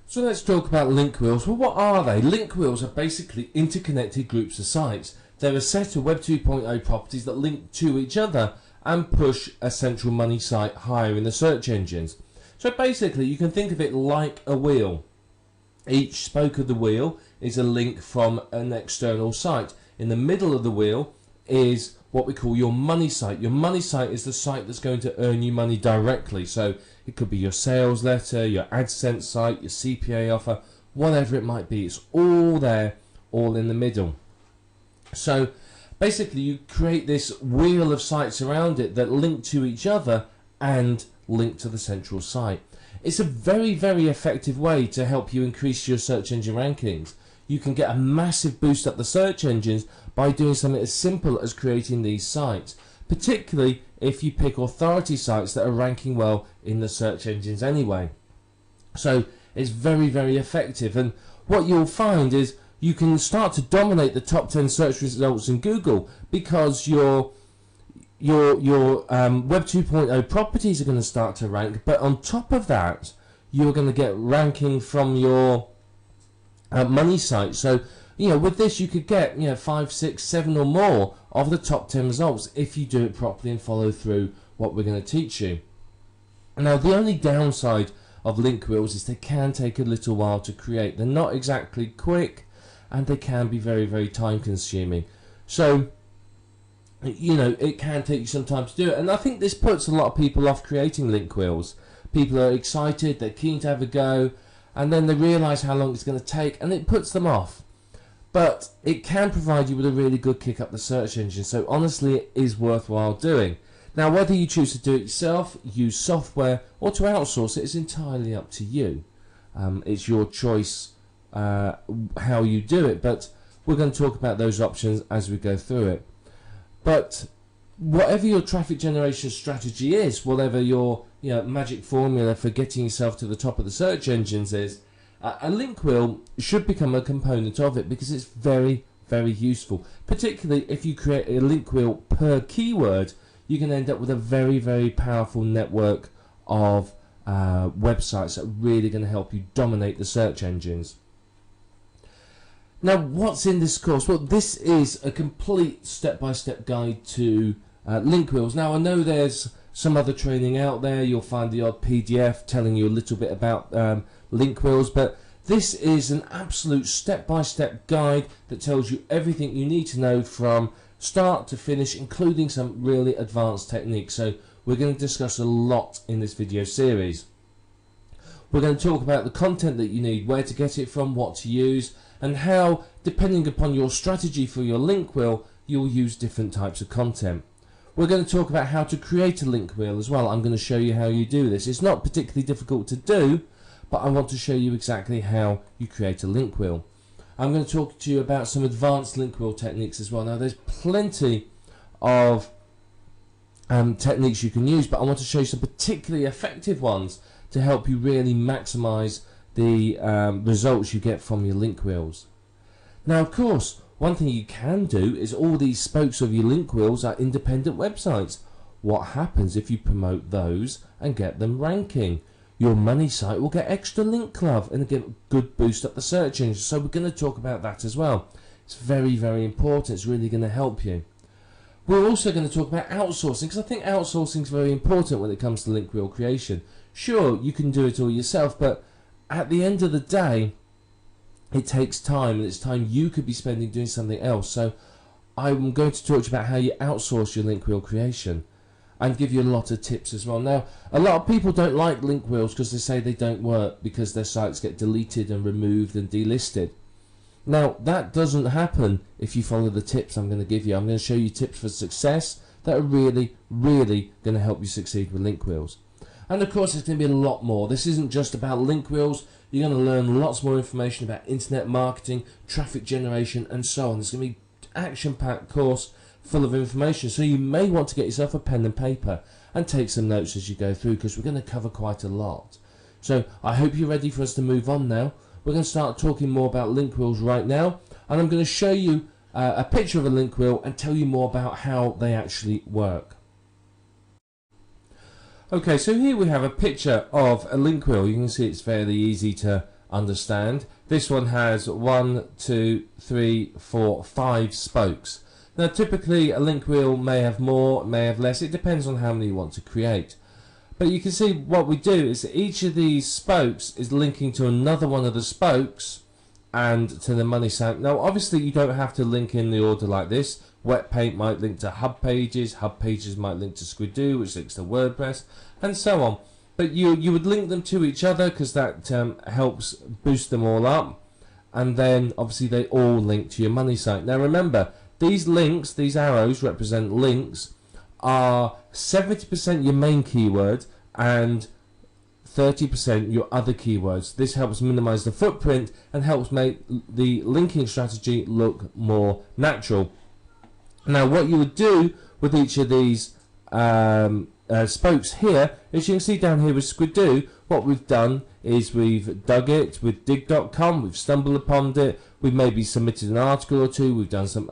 So let's talk about link wheels. Well, what are they? Link wheels are basically interconnected groups of sites. They're a set of Web 2.0 properties that link to each other and push a central money site higher in the search engines. So basically you can think of it like a wheel. Each spoke of the wheel is a link from an external site. In the middle of the wheel is what we call your money site. Your money site is the site that's going to earn you money directly. So it could be your sales letter, your AdSense site, your CPA offer, whatever it might be. It's all there, all in the middle. So basically you create this wheel of sites around it that link to each other and link to the central site. It's a very, very effective way to help you increase your search engine rankings. You can get a massive boost up the search engines by doing something as simple as creating these sites, particularly if you pick authority sites that are ranking well in the search engines anyway. So it's very, very effective, and what you'll find is you can start to dominate the top 10 search results in Google because your Web 2.0 properties are going to start to rank, but on top of that you're going to get ranking from your money site. So with this you could get 5, 6, 7 or more of the top 10 results if you do it properly and follow through what we're going to teach you. Now the only downside of link wheels is they can take a little while to create. They're not exactly quick and they can be very, very time consuming. So it can take you some time to do it, and I think this puts a lot of people off creating link wheels. People are excited, they're keen to have a go, and then they realise how long it's going to take and it puts them off. But it can provide you with a really good kick up the search engine, so honestly it is worthwhile doing. Now whether you choose to do it yourself, use software, or to outsource it is entirely up to you. It's your choice how you do it, but we're going to talk about those options as we go through it. But whatever your traffic generation strategy is, whatever your magic formula for getting yourself to the top of the search engines is, a link wheel should become a component of it because it's very, very useful. Particularly if you create a link wheel per keyword, you can end up with a very, very powerful network of websites that are really going to help you dominate the search engines. Now what's in this course? Well, this is a complete step-by-step guide to link wheels. Now I know there's some other training out there. You'll find the odd PDF telling you a little bit about link wheels, but this is an absolute step-by-step guide that tells you everything you need to know from start to finish, including some really advanced techniques. So we're going to discuss a lot in this video series. We're going to talk about the content that you need, where to get it from, what to use, and how, depending upon your strategy for your link wheel, you'll use different types of content. We're going to talk about how to create a link wheel as well. I'm going to show you how you do this. It's not particularly difficult to do, but I want to show you exactly how you create a link wheel. I'm going to talk to you about some advanced link wheel techniques as well. Now there's plenty of techniques you can use, but I want to show you some particularly effective ones to help you really maximize the results you get from your link wheels. Now of course, one thing you can do is all these spokes of your link wheels are independent websites. What happens if you promote those and get them ranking? Your money site will get extra link love and get a good boost up the search engine. So we're going to talk about that as well. It's very, very important. It's really going to help you. We're also going to talk about outsourcing, because I think outsourcing is very important when it comes to link wheel creation. Sure, you can do it all yourself, but at the end of the day, it takes time, and it's time you could be spending doing something else. So I'm going to talk to you about how you outsource your link wheel creation and give you a lot of tips as well. Now, a lot of people don't like link wheels because they say they don't work because their sites get deleted and removed and delisted. Now, that doesn't happen if you follow the tips I'm going to give you. I'm going to show you tips for success that are really, really going to help you succeed with link wheels. And of course, there's going to be a lot more. This isn't just about link wheels. You're going to learn lots more information about internet marketing, traffic generation, and so on. There's going to be an action-packed course full of information. So you may want to get yourself a pen and paper and take some notes as you go through, because we're going to cover quite a lot. So I hope you're ready for us to move on now. We're going to start talking more about link wheels right now, and I'm going to show you a picture of a link wheel and tell you more about how they actually work. Okay, so here we have a picture of a link wheel. You can see it's fairly easy to understand. This one has 1, 2, 3, 4, 5 spokes. Now typically a link wheel may have more, may have less, it depends on how many you want to create. But you can see what we do is that each of these spokes is linking to another one of the spokes and to the money site. Now obviously you don't have to link in the order like this. Wetpaint might link to Hub Pages might link to Squidoo, which links to WordPress, and so on. But you would link them to each other because that helps boost them all up, and then obviously they all link to your money site. Now remember, these links, these arrows represent links, are 70% your main keyword and 30% your other keywords. This helps minimize the footprint and helps make the linking strategy look more natural. Now what you would do with each of these spokes here, as you can see down here with Squidoo, what we've done is we've dug it with dig.com, we've stumbled upon it, we've maybe submitted an article or two, we've done some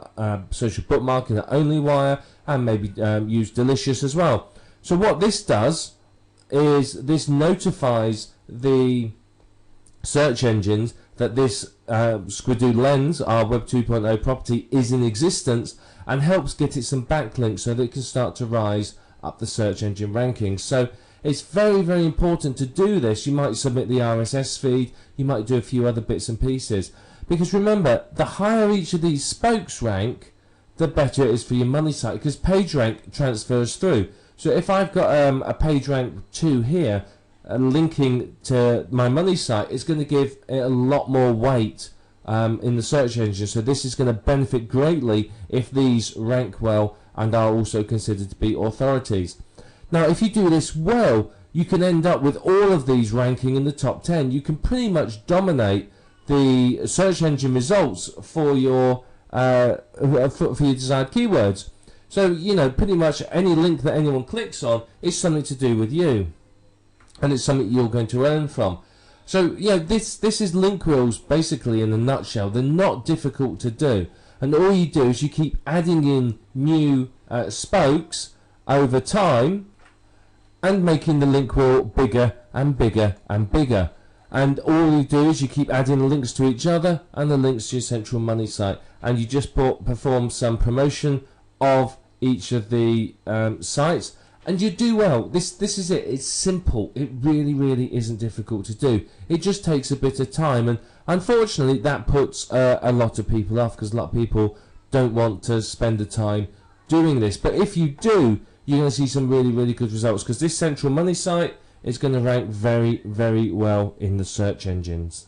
social bookmarking at OnlyWire, and maybe used Delicious as well. So what this does is this notifies the search engines that this Squidoo Lens, our Web 2.0 property, is in existence, and helps get it some backlinks so that it can start to rise up the search engine rankings. So it's very, very important to do this. You might submit the RSS feed, you might do a few other bits and pieces, because remember, the higher each of these spokes rank, the better it is for your money site, because PageRank transfers through. So if I've got a PageRank 2 here linking to my money site, it's going to give it a lot more weight in the search engine. So this is going to benefit greatly if these rank well and are also considered to be authorities. Now if you do this well, you can end up with all of these ranking in the top 10. You can pretty much dominate the search engine results for your desired keywords. So you know, pretty much any link that anyone clicks on is something to do with you, and it's something you're going to earn from. So yeah, this is link wheels basically in a nutshell. They're not difficult to do, and all you do is you keep adding in new spokes over time and making the link wheel bigger and bigger and bigger. And all you do is you keep adding the links to each other and the links to your central money site, and you just perform some promotion of each of the sites, and you do well. This is it. It's simple. It really isn't difficult to do. It just takes a bit of time, and unfortunately that puts a lot of people off, because a lot of people don't want to spend the time doing this. But if you do, you're going to see some really good results, because this central money site is going to rank very well in the search engines.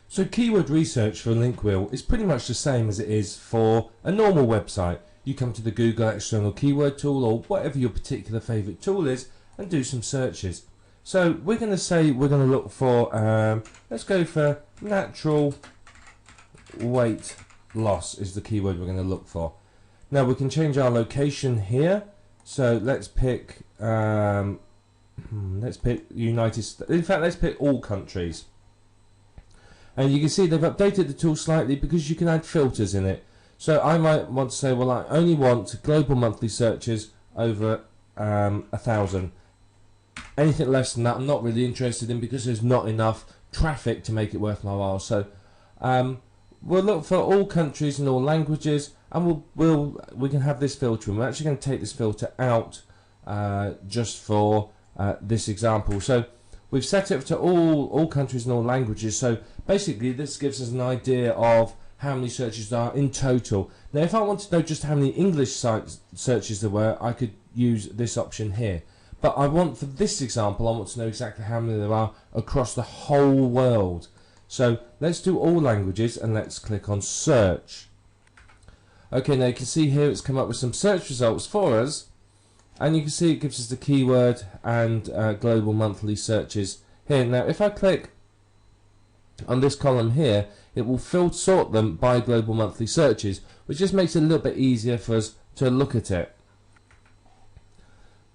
So keyword research for a link wheel is pretty much the same as it is for a normal website. You come to the Google external keyword tool, or whatever your particular favorite tool is, and do some searches. So we're going to say we're going to look for, let's go for natural weight loss is the keyword we're going to look for. Now we can change our location here. So let's pick United States. In fact, let's pick all countries. And you can see they've updated the tool slightly because you can add filters in it. So I might want to say, well, I only want global monthly searches over 1,000. Anything less than that I'm not really interested in, because there's not enough traffic to make it worth my while. So we'll look for all countries and all languages, and we can have this filter. And we're actually going to take this filter out just for this example. So we've set it to all countries and all languages. So basically this gives us an idea of how many searches there are in total. Now if I want to know just how many English searches there were, I could use this option here. But I want, for this example, I want to know exactly how many there are across the whole world. So let's do all languages, and let's click on search. Okay, now you can see here it's come up with some search results for us, and you can see it gives us the keyword and global monthly searches here. Now if I click on this column here, it will sort them by global monthly searches, which just makes it a little bit easier for us to look at it.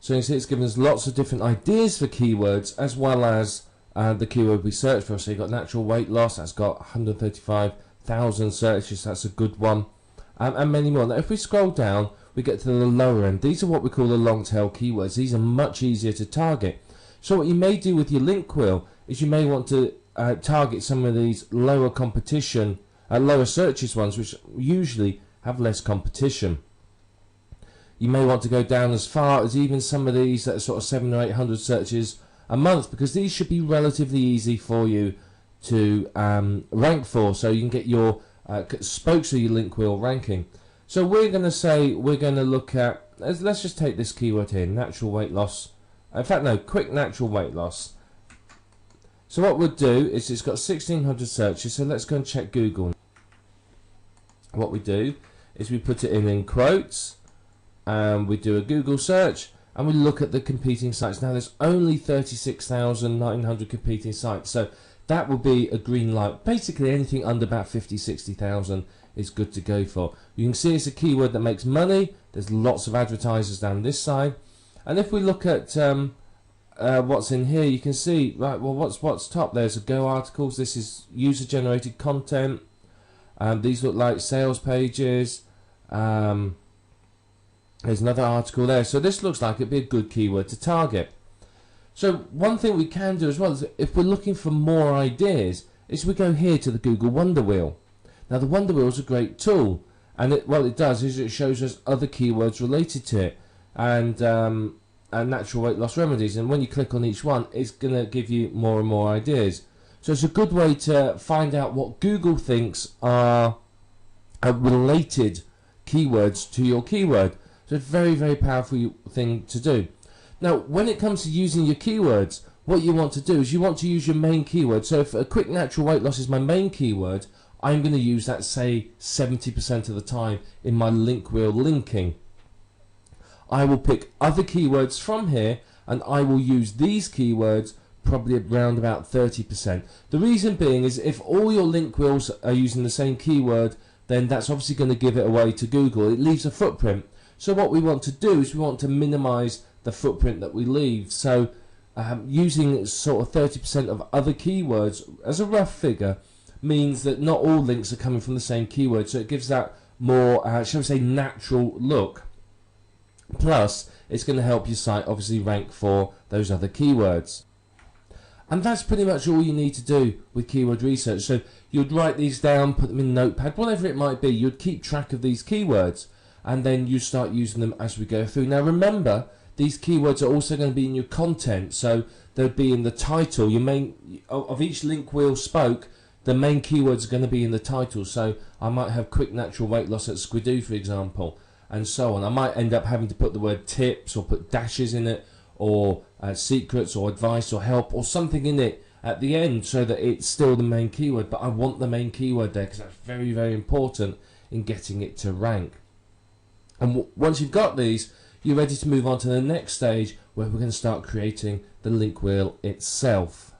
So you can see it's given us lots of different ideas for keywords, as well as the keyword we search for. So you've got natural weight loss, that's got 135,000 searches, that's a good one, and many more. Now if we scroll down, we get to the lower end. These are what we call the long tail keywords. These are much easier to target. So what you may do with your link wheel is you may want to target some of these lower competition, lower searches ones, which usually have less competition. You may want to go down as far as even some of these that are sort of 700 or 800 searches a month, because these should be relatively easy for you to rank for, so you can get your spokes of your link wheel ranking. So we're going to say we're going to look at, let's just take this keyword here, natural weight loss. In fact, no, quick natural weight loss. So what we'll do is it's got 1600 searches, so let's go and check Google. What we do is we put it in quotes, and we do a Google search, and we look at the competing sites. Now there's only 36,900 competing sites, so that will be a green light. Basically anything under about 50-60,000 is good to go for. You can see it's a keyword that makes money. There's lots of advertisers down this side, and if we look at what's in here, you can see, right, well, what's top? There's a Go articles. This is user generated content. These look like sales pages. There's another article there. So this looks like it'd be a good keyword to target. So one thing we can do as well is, if we're looking for more ideas, is we go here to the Google Wonder Wheel. Now the Wonder Wheel is a great tool, and what it does is it shows us other keywords related to it, and natural weight loss remedies, and when you click on each one, it's going to give you more and more ideas. So it's a good way to find out what Google thinks are related keywords to your keyword. So it's a very, very powerful thing to do. Now when it comes to using your keywords, what you want to do is you want to use your main keyword. So if a quick natural weight loss is my main keyword, I'm going to use that, say, 70% of the time in my link wheel linking. I will pick other keywords from here, and I will use these keywords probably around about 30%. The reason being is, if all your link wheels are using the same keyword, then that's obviously going to give it away to Google. It leaves a footprint. So what we want to do is we want to minimize the footprint that we leave. So using sort of 30% of other keywords as a rough figure means that not all links are coming from the same keyword, so it gives that more, shall we say, natural look. Plus, it's going to help your site obviously rank for those other keywords. And that's pretty much all you need to do with keyword research. So you'd write these down, put them in Notepad, whatever it might be. You'd keep track of these keywords, and then you start using them as we go through. Now remember, these keywords are also going to be in your content, so they'll be in the title. Your main of each link wheel spoke, the main keywords are going to be in the title. So I might have quick natural weight loss at Squidoo, for example, and so on. I might end up having to put the word tips or put dashes in it, or secrets or advice or help or something in it at the end, so that it's still the main keyword, but I want the main keyword there because that's very, very important in getting it to rank. And once you've got these, you're ready to move on to the next stage, where we're going to start creating the link wheel itself.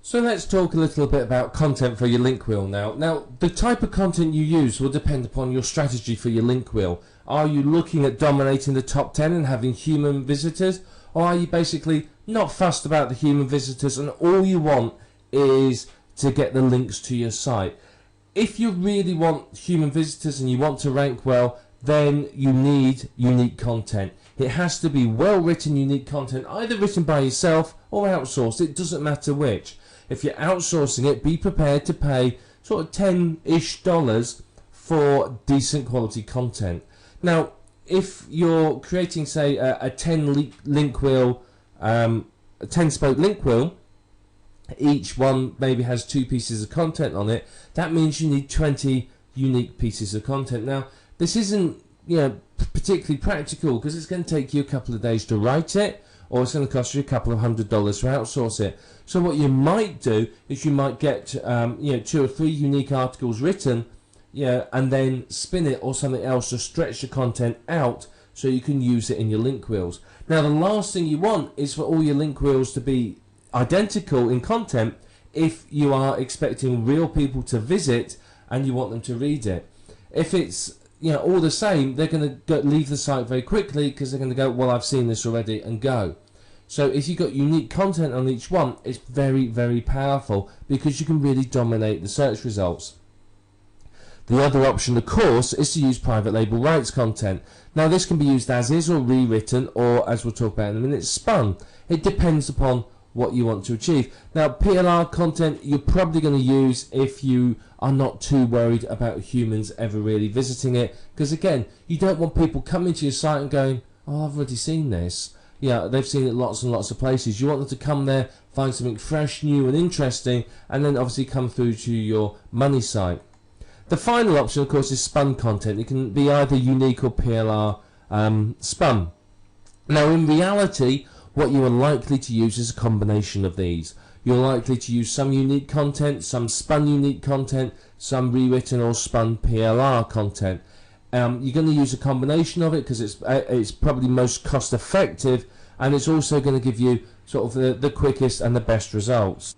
So let's talk a little bit about content for your link wheel now. Now, the type of content you use will depend upon your strategy for your link wheel. Are you looking at dominating the top 10 and having human visitors? Or are you basically not fussed about the human visitors and all you want is to get the links to your site? If you really want human visitors and you want to rank well, then you need unique content. It has to be well written, unique content, either written by yourself or outsourced. It doesn't matter which. If you're outsourcing it, be prepared to pay sort of $10-ish for decent quality content. Now, if you're creating, say, a 10 link wheel, a 10 spoke link wheel, each one maybe has 2 pieces of content on it, that means you need 20 unique pieces of content. Now, this isn't, particularly practical, because it's going to take you a couple of days to write it, or it's going to cost you a couple of $100 to outsource it. So what you might do is you might get 2 or 3 unique articles written, and then spin it or something else to stretch the content out so you can use it in your link wheels. Now the last thing you want is for all your link wheels to be identical in content if you are expecting real people to visit and you want them to read it. If it's all the same, they're going to leave the site very quickly because they're going to go, well, I've seen this already, and go. So if you've got unique content on each one, it's very, very powerful because you can really dominate the search results. The other option, of course, is to use private label rights content. Now this can be used as is or rewritten, or as we'll talk about in a minute, spun. It depends upon what you want to achieve. Now PLR content you're probably going to use if you are not too worried about humans ever really visiting it, because again, you don't want people coming to your site and going, oh, I've already seen this. Yeah, they've seen it lots and lots of places. You want them to come there, find something fresh, new and interesting, and then obviously come through to your money site. The final option, of course, is spun content. It can be either unique or PLR spun. Now, in reality, what you are likely to use is a combination of these. You're likely to use some unique content, some spun unique content, some rewritten or spun PLR content. You're going to use a combination of it because it's probably most cost effective, and it's also going to give you sort of the quickest and the best results.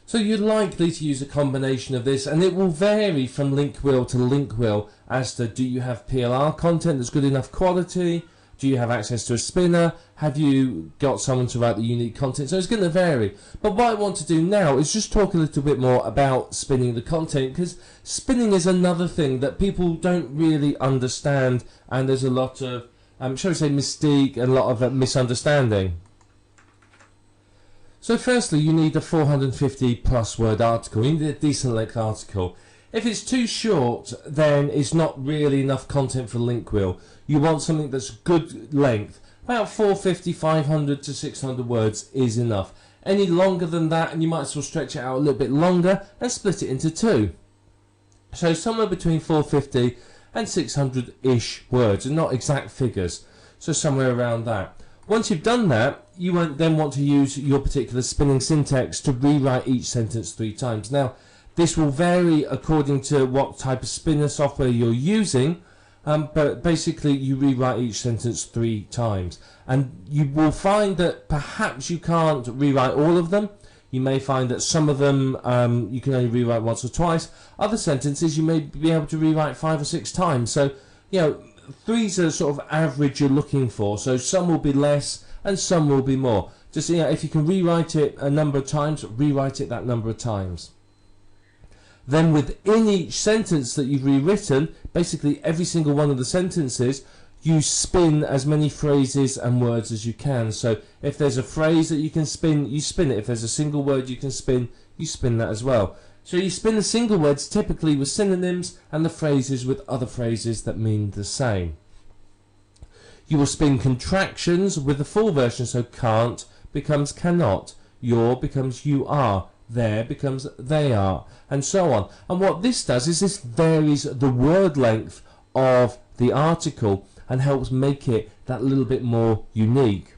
So you're likely to use a combination of this, and it will vary from link wheel to link wheel as to, do you have PLR content that's good enough quality? Do you have access to a spinner? Have you got someone to write the unique content? So it's going to vary. But what I want to do now is just talk a little bit more about spinning the content, because spinning is another thing that people don't really understand, and there's a lot of, shall we say, mystique and a lot of misunderstanding. So firstly, you need a 450 plus word article. You need a decent length article. If it's too short, then it's not really enough content for link wheel. You want something that's good length. About 450, 500 to 600 words is enough. Any longer than that, and you might as well stretch it out a little bit longer and split it into two. So somewhere between 450 and 600-ish words, and not exact figures. So somewhere around that. Once you've done that, you won't then want to use your particular spinning syntax to rewrite each sentence 3 times. Now, this will vary according to what type of spinner software you're using, but basically you rewrite each sentence 3 times. And you will find that perhaps you can't rewrite all of them. You may find that some of them you can only rewrite once or twice. Other sentences you may be able to rewrite 5 or 6 times. So, you know, 3's are sort of average you're looking for. So some will be less and some will be more. Just, you know, if you can rewrite it a number of times, rewrite it that number of times. Then within each sentence that you've rewritten, basically every single one of the sentences, you spin as many phrases and words as you can. So if there's a phrase that you can spin, you spin it. If there's a single word you can spin, you spin that as well. So you spin the single words typically with synonyms and the phrases with other phrases that mean the same. You will spin contractions with the full version, so can't becomes cannot, your becomes you are, there becomes they are, and so on. And what this does is this varies the word length of the article and helps make it that little bit more unique.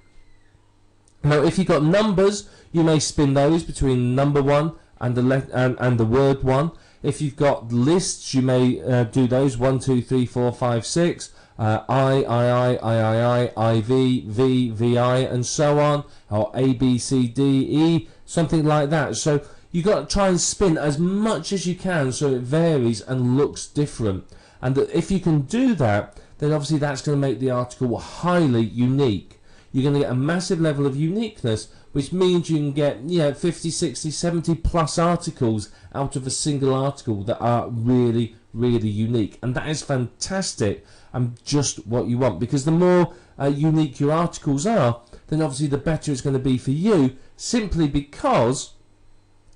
Now if you've got numbers, you may spin those between number 1 and the word 1. If you've got lists, you may do those 1, 2, 3, 4, 5, 6, I, IV, V, VI, and so on, or A, B, C, D, E, something like that. So you've got to try and spin as much as you can so it varies and looks different. And if you can do that, then obviously that's going to make the article highly unique. You're going to get a massive level of uniqueness, which means you can get, you know, 50, 60, 70 plus articles out of a single article that are really, really unique. And that is fantastic and just what you want, because the more unique your articles are, then obviously the better it's going to be for you, simply because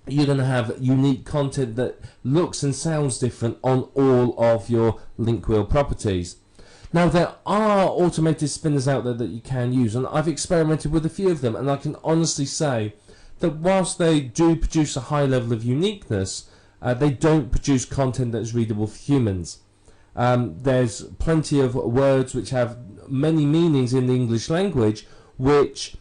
you're going to have unique content that looks and sounds different on all of your link wheel properties. Now there are automated spinners out there that you can use, and I've experimented with a few of them, and I can honestly say that whilst they do produce a high level of uniqueness, they don't produce content that is readable for humans. There's plenty of words which have many meanings in the English language which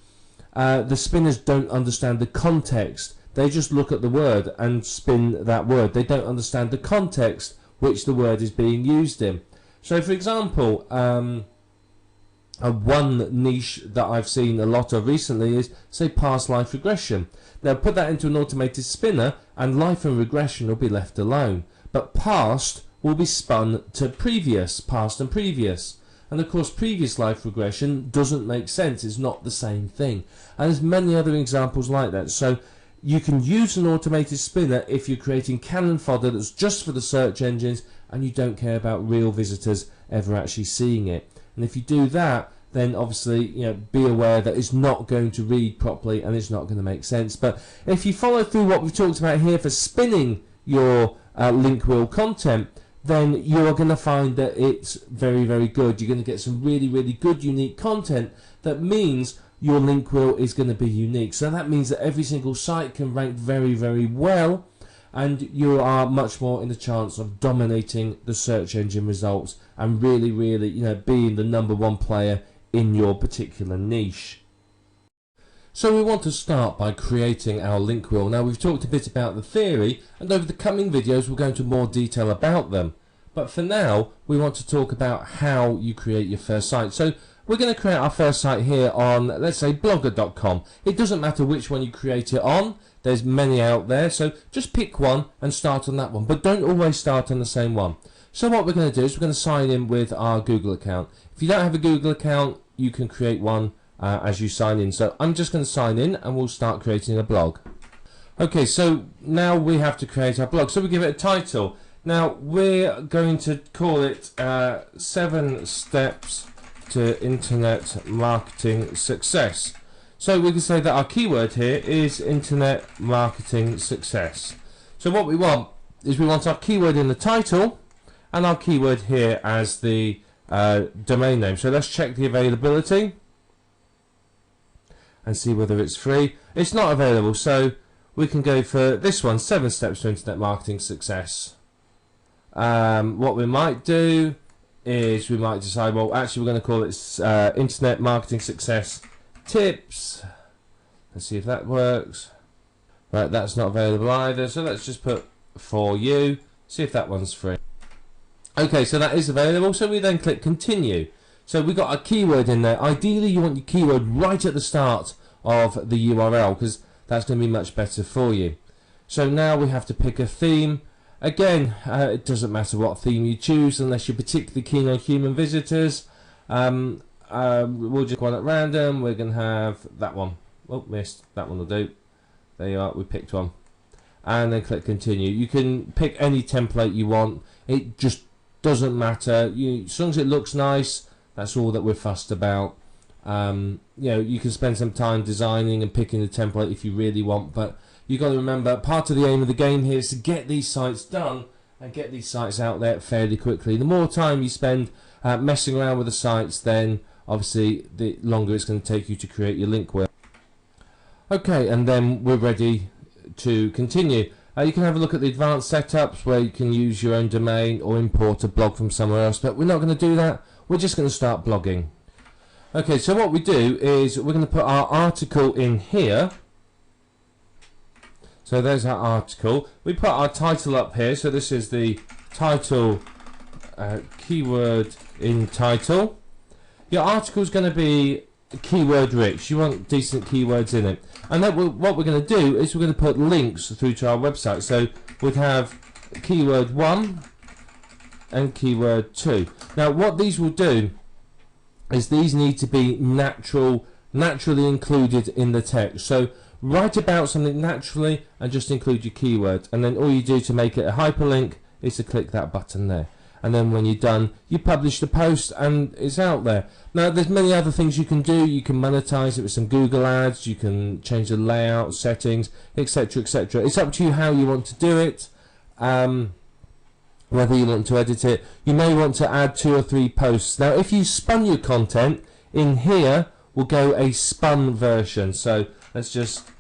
the spinners don't understand the context. They just look at the word and spin that word. They don't understand the context which the word is being used in. So for example, one niche that I've seen a lot of recently is, say, past life regression. Now put that into an automated spinner and life and regression will be left alone, but past will be spun to previous, past and previous. And of course previous life regression doesn't make sense, it's not the same thing. And there's many other examples like that. So you can use an automated spinner if you're creating cannon fodder that's just for the search engines and you don't care about real visitors ever actually seeing it. And if you do that, then obviously, you know, be aware that it's not going to read properly and it's not going to make sense. But if you follow through what we've talked about here for spinning your link wheel content, then you're going to find that it's very, very good. You're going to get some really, really good, unique content. That means your link wheel is going to be unique. So that means that every single site can rank very, very well, and you are much more in the chance of dominating the search engine results and really, really, you know, being the #1 player in your particular niche. So we want to start by creating our link wheel. Now, we've talked a bit about the theory, and over the coming videos we'll go into more detail about them. But for now, we want to talk about how you create your first site. So we're going to create our first site here on, let's say, blogger.com. It doesn't matter which one you create it on. There's many out there, so just pick one and start on that one. But don't always start on the same one. So what we're going to do is we're going to sign in with our Google account. If you don't have a Google account, you can create one as you sign in. So I'm just going to sign in and we'll start creating a blog. Okay, so now we have to create our blog. So we give it a title. Now we're going to call it 7 Steps to Internet Marketing Success. So we can say that our keyword here is Internet Marketing Success. So what we want is we want our keyword in the title and our keyword here as the domain name. So let's check the availability and see whether it's free. It's not available, so we can go for this one, 7 Steps to Internet Marketing Success. What we might do is we might decide, well, actually we're going to call it Internet Marketing Success Tips. Let's see if that works. Right, that's not available either, so let's just put for you, see if that one's free. Okay, so that is available, so we then click continue. So we got a keyword in there. Ideally you want your keyword right at the start of the URL, because that's going to be much better for you. So now we have to pick a theme. Again, it doesn't matter what theme you choose unless you're particularly keen on human visitors. We'll just go one at random. We're going to have that one. Oh, missed. That one will do. There you are. We picked one. And then click continue. You can pick any template you want. It just doesn't matter. As long as it looks nice, that's all that we're fussed about. You know, you can spend some time designing and picking the template if you really want, but you've got to remember, part of the aim of the game here is to get these sites done and get these sites out there fairly quickly. The more time you spend messing around with the sites, then obviously the longer it's going to take you to create your link wheel. Okay, and then we're ready to continue. You can have a look at the advanced setups where you can use your own domain or import a blog from somewhere else, but we're not going to do that. We're just going to start blogging. Okay, so what we do is we're going to put our article in here. So there's our article. We put our title up here. So this is the title, keyword in title. Your article is going to be keyword rich. You want decent keywords in it. And then what we're going to do is we're going to put links through to our website. So we'd have keyword 1 and keyword 2. Now what these will do is these need to be naturally included in the text. So write about something naturally and just include your keyword, and then all you do to make it a hyperlink is to click that button there, and then when you're done you publish the post and it's out there. Now there's many other things you can do. You can monetize it with some Google ads, you can change the layout settings, etc, etc. It's up to you how you want to do it, whether you want to edit it. You may want to add 2 or 3 posts. Now if you spun your content, in here will go a spun version. So let's just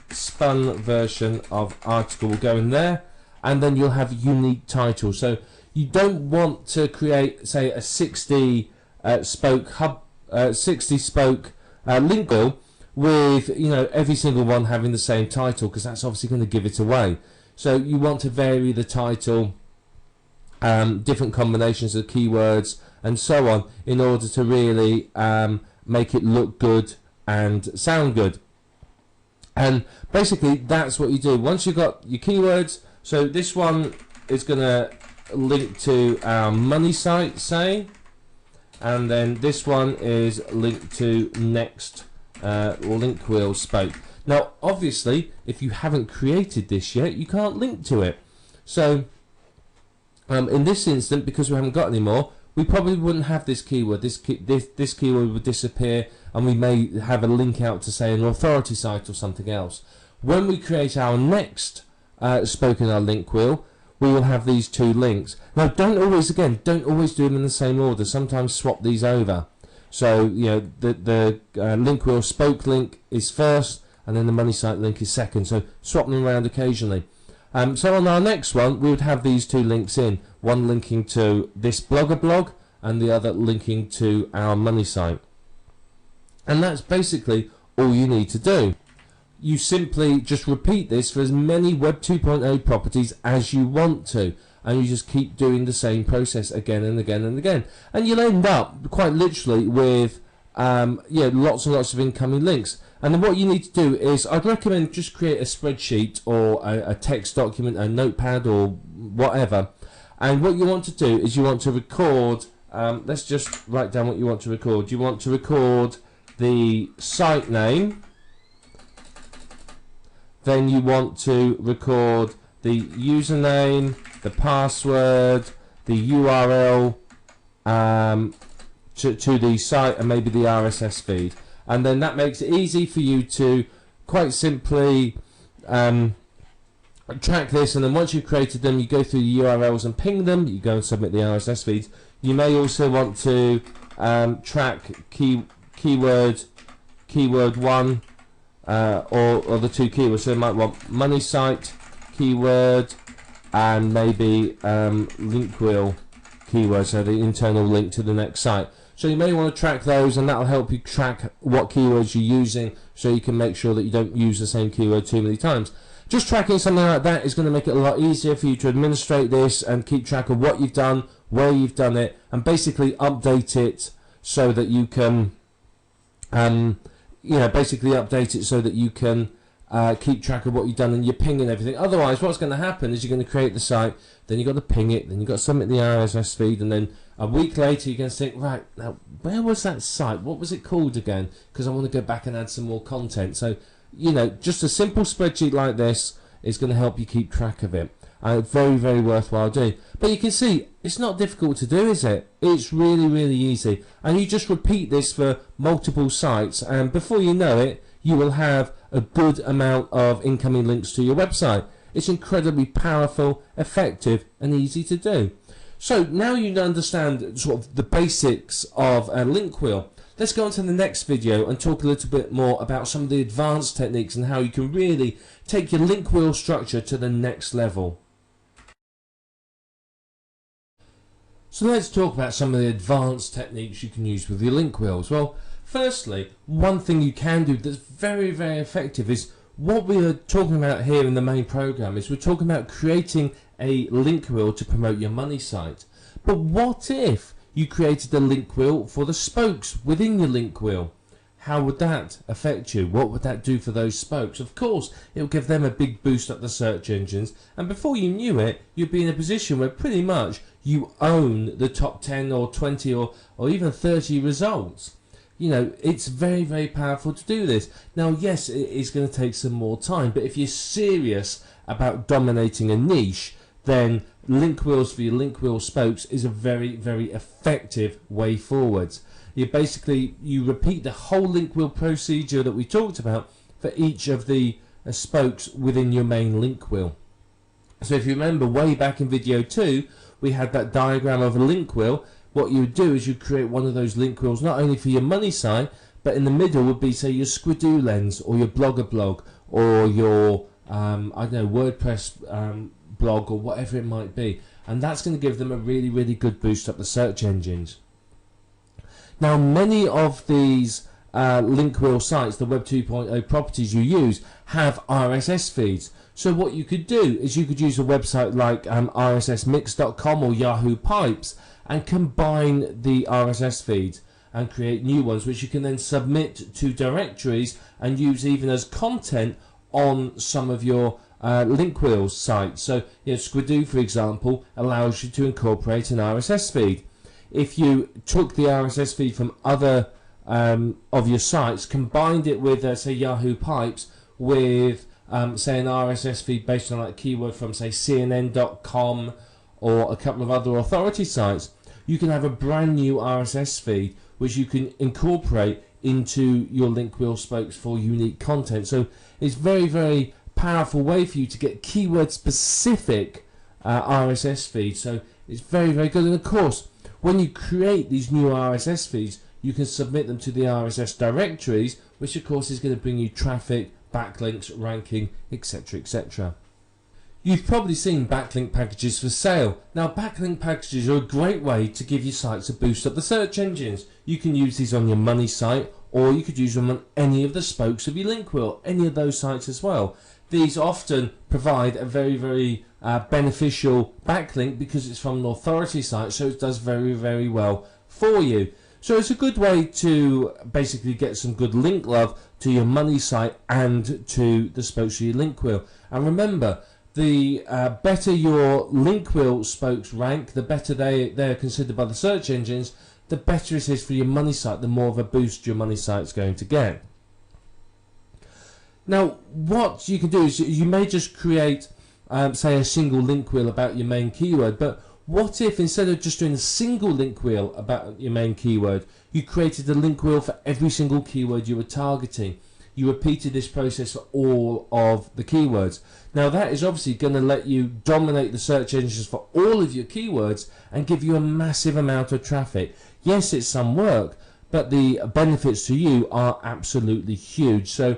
spun version of article will go in there, and then you'll have unique titles. So you don't want to create, say, a 60 spoke link wheel with, you know, every single one having the same title, because that's obviously going to give it away. So you want to vary the title, different combinations of keywords and so on, in order to really make it look good and sound good. And basically that's what you do once you've got your keywords. So this one is going to link to our money site, say, and then this one is linked to next link wheel spoke. Now, obviously, if you haven't created this yet, you can't link to it. So, in this instant, because we haven't got any more, we probably wouldn't have this keyword. This keyword would disappear, and we may have a link out to, say, an authority site or something else. When we create our next spoke in our link wheel, we will have these two links. Now, don't always do them in the same order. Sometimes swap these over. So, you know, the link wheel spoke link is first, and then the money site link is second. So swap them around occasionally. So on our next one, we would have these two links in, one linking to this Blogger blog and the other linking to our money site. And that's basically all you need to do. You simply just repeat this for as many Web 2.0 properties as you want to, and you just keep doing the same process again and again and again, and you'll end up quite literally with lots and lots of incoming links. And then what you need to do is, I'd recommend just create a spreadsheet or a text document, a notepad or whatever, and what you want to do is you want to record, let's just write down what you want to record. You want to record the site name, then you want to record the username, the password, the URL to the site, and maybe the RSS feed. And then that makes it easy for you to quite simply track this, and then once you've created them, you go through the URLs and ping them, you go and submit the RSS feeds. You may also want to track keyword 1 or the two keywords. So you might want money site keyword and maybe link wheel keyword, so the internal link to the next site. So you may want to track those, and that will help you track what keywords you're using, so you can make sure that you don't use the same keyword too many times. Just tracking something like that is going to make it a lot easier for you to administrate this and keep track of what you've done, where you've done it, and basically update it so that you can basically update it so that you can keep track of what you've done, and you're pinging everything. Otherwise, what's going to happen is you're going to create the site, then you've got to ping it, then you've got to submit the RSS feed, and then a week later you're going to think, right, now where was that site? What was it called again? Because I want to go back and add some more content. So, you know, just a simple spreadsheet like this is going to help you keep track of it. Very, very worthwhile doing. But you can see, it's not difficult to do, is it? It's really, really easy. And you just repeat this for multiple sites, and before you know it, you will have a good amount of incoming links to your website. It's incredibly powerful, effective, and easy to do. So now you understand sort of the basics of a link wheel. Let's go on to the next video and talk a little bit more about some of the advanced techniques and how you can really take your link wheel structure to the next level. So let's talk about some of the advanced techniques you can use with your link wheels. Well, firstly, one thing you can do that's very, very effective is what we are talking about here in the main program. Is we're talking about creating a link wheel to promote your money site. But what if you created a link wheel for the spokes within your link wheel? How would that affect you? What would that do for those spokes? Of course, it would give them a big boost up the search engines, and before you knew it, you'd be in a position where pretty much you own the top 10 or 20 or even 30 results. You know, it's very, very powerful to do this. Now, yes, it is going to take some more time, but if you're serious about dominating a niche, then link wheels for your link wheel spokes is a very, very effective way forwards. You repeat the whole link wheel procedure that we talked about for each of the spokes within your main link wheel. So if you remember way back in video 2, we had that diagram of a link wheel. What you would do is you create one of those link wheels not only for your money site, but in the middle would be, say, your Squidoo Lens or your Blogger blog or your WordPress blog or whatever it might be, and that's going to give them a really, really good boost up the search engines. Now, many of these link wheel sites, the Web 2.0 properties you use, have RSS feeds. So what you could do is you could use a website like rssmix.com or Yahoo Pipes and combine the RSS feeds and create new ones, which you can then submit to directories and use even as content on some of your link wheels sites. So, you know, Squidoo, for example, allows you to incorporate an RSS feed. If you took the RSS feed from other of your sites, combined it with, say, Yahoo Pipes, with say an RSS feed based on like a keyword from say CNN.com or a couple of other authority sites, you can have a brand new RSS feed which you can incorporate into your link wheel spokes for unique content. So it's very, very powerful way for you to get keyword specific RSS feeds. So it's very, very good. And of course, when you create these new RSS feeds, you can submit them to the RSS directories, which of course is going to bring you traffic, backlinks, ranking, etc., etc. You've probably seen backlink packages for sale. Now, backlink packages are a great way to give your sites a boost up the search engines. You can use these on your money site, or you could use them on any of the spokes of your link wheel, any of those sites as well. These often provide a very, very beneficial backlink because it's from an authority site, so it does very, very well for you. So it's a good way to basically get some good link love to your money site and to the spokes of your link wheel. And remember, the better your link wheel spokes rank, the better they're considered by the search engines, the better it is for your money site, the more of a boost your money site's going to get. Now, what you can do is you may just create, say, a single link wheel about your main keyword, but what if instead of just doing a single link wheel about your main keyword, you created a link wheel for every single keyword you were targeting? You repeated this process for all of the keywords. Now that is obviously going to let you dominate the search engines for all of your keywords and give you a massive amount of traffic. Yes, it's some work, but the benefits to you are absolutely huge. So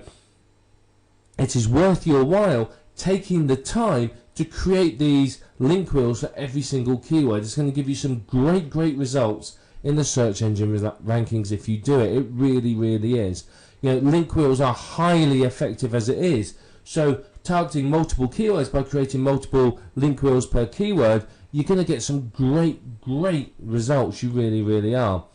it is worth your while taking the time to create these link wheels for every single keyword. It's going to give you some great results in the search engine rankings if you do it. It really, really is. You know, link wheels are highly effective as it is. So targeting multiple keywords by creating multiple link wheels per keyword, you're going to get some great results. You really, really are.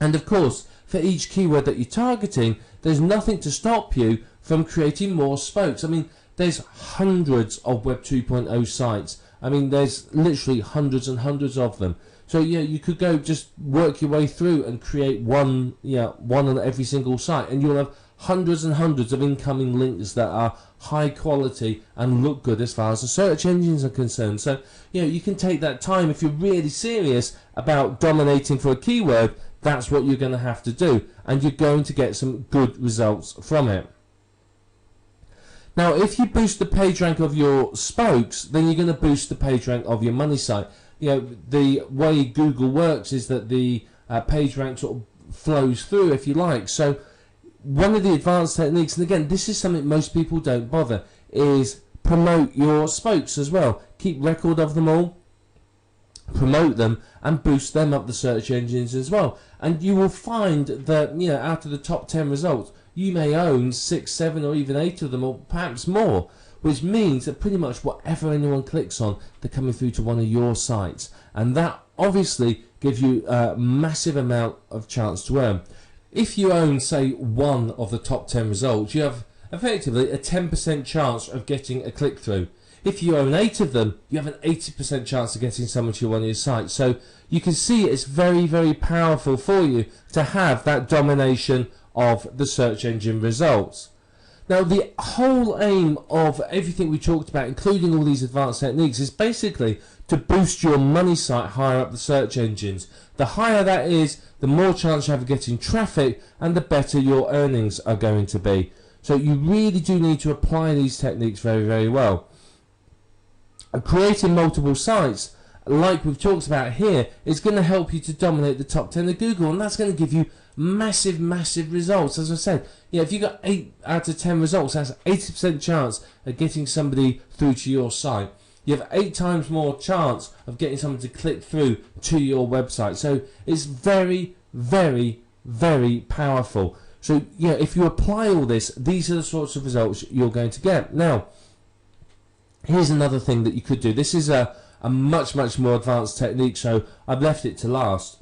And of course, for each keyword that you're targeting, there's nothing to stop you from creating more spokes. I mean, there's hundreds of Web 2.0 sites. I mean, there's literally hundreds and hundreds of them. So yeah, you could go just work your way through and create one on every single site, and you'll have hundreds and hundreds of incoming links that are high quality and look good as far as the search engines are concerned. So you can take that time if you're really serious about dominating for a keyword. That's what you're going to have to do, and you're going to get some good results from it. Now, if you boost the page rank of your spokes, then you're going to boost the page rank of your money site. The way Google works is that the page rank sort of flows through, if you like. So one of the advanced techniques, and again, this is something most people don't bother, is promote your spokes as well. Keep record of them all, promote them, and boost them up the search engines as well. And you will find that out of the top 10 results, you may own 6, 7, or even 8 of them, or perhaps more, which means that pretty much whatever anyone clicks on, they're coming through to one of your sites. And that obviously gives you a massive amount of chance to earn. If you own, say, 1 of the top 10 results, you have effectively a 10% chance of getting a click-through. If you own 8 of them, you have an 80% chance of getting someone to one of your sites. So you can see it's very, very powerful for you to have that domination of the search engine results. Now, the whole aim of everything we talked about, including all these advanced techniques, is basically to boost your money site higher up the search engines. The higher that is, the more chance you have of getting traffic, and the better your earnings are going to be. So you really do need to apply these techniques very, very well. Creating multiple sites, like we've talked about here, is going to help you to dominate the top 10 of Google, and that's going to give you massive results. As I said, if you got 8 out of 10 results, that's 80% chance of getting somebody through to your site. You have 8 times more chance of getting someone to click through to your website. So it's very, very powerful. So if you apply all this, these are the sorts of results you're going to get. Now, here's another thing that you could do. This is a much more advanced technique, so I've left it to last.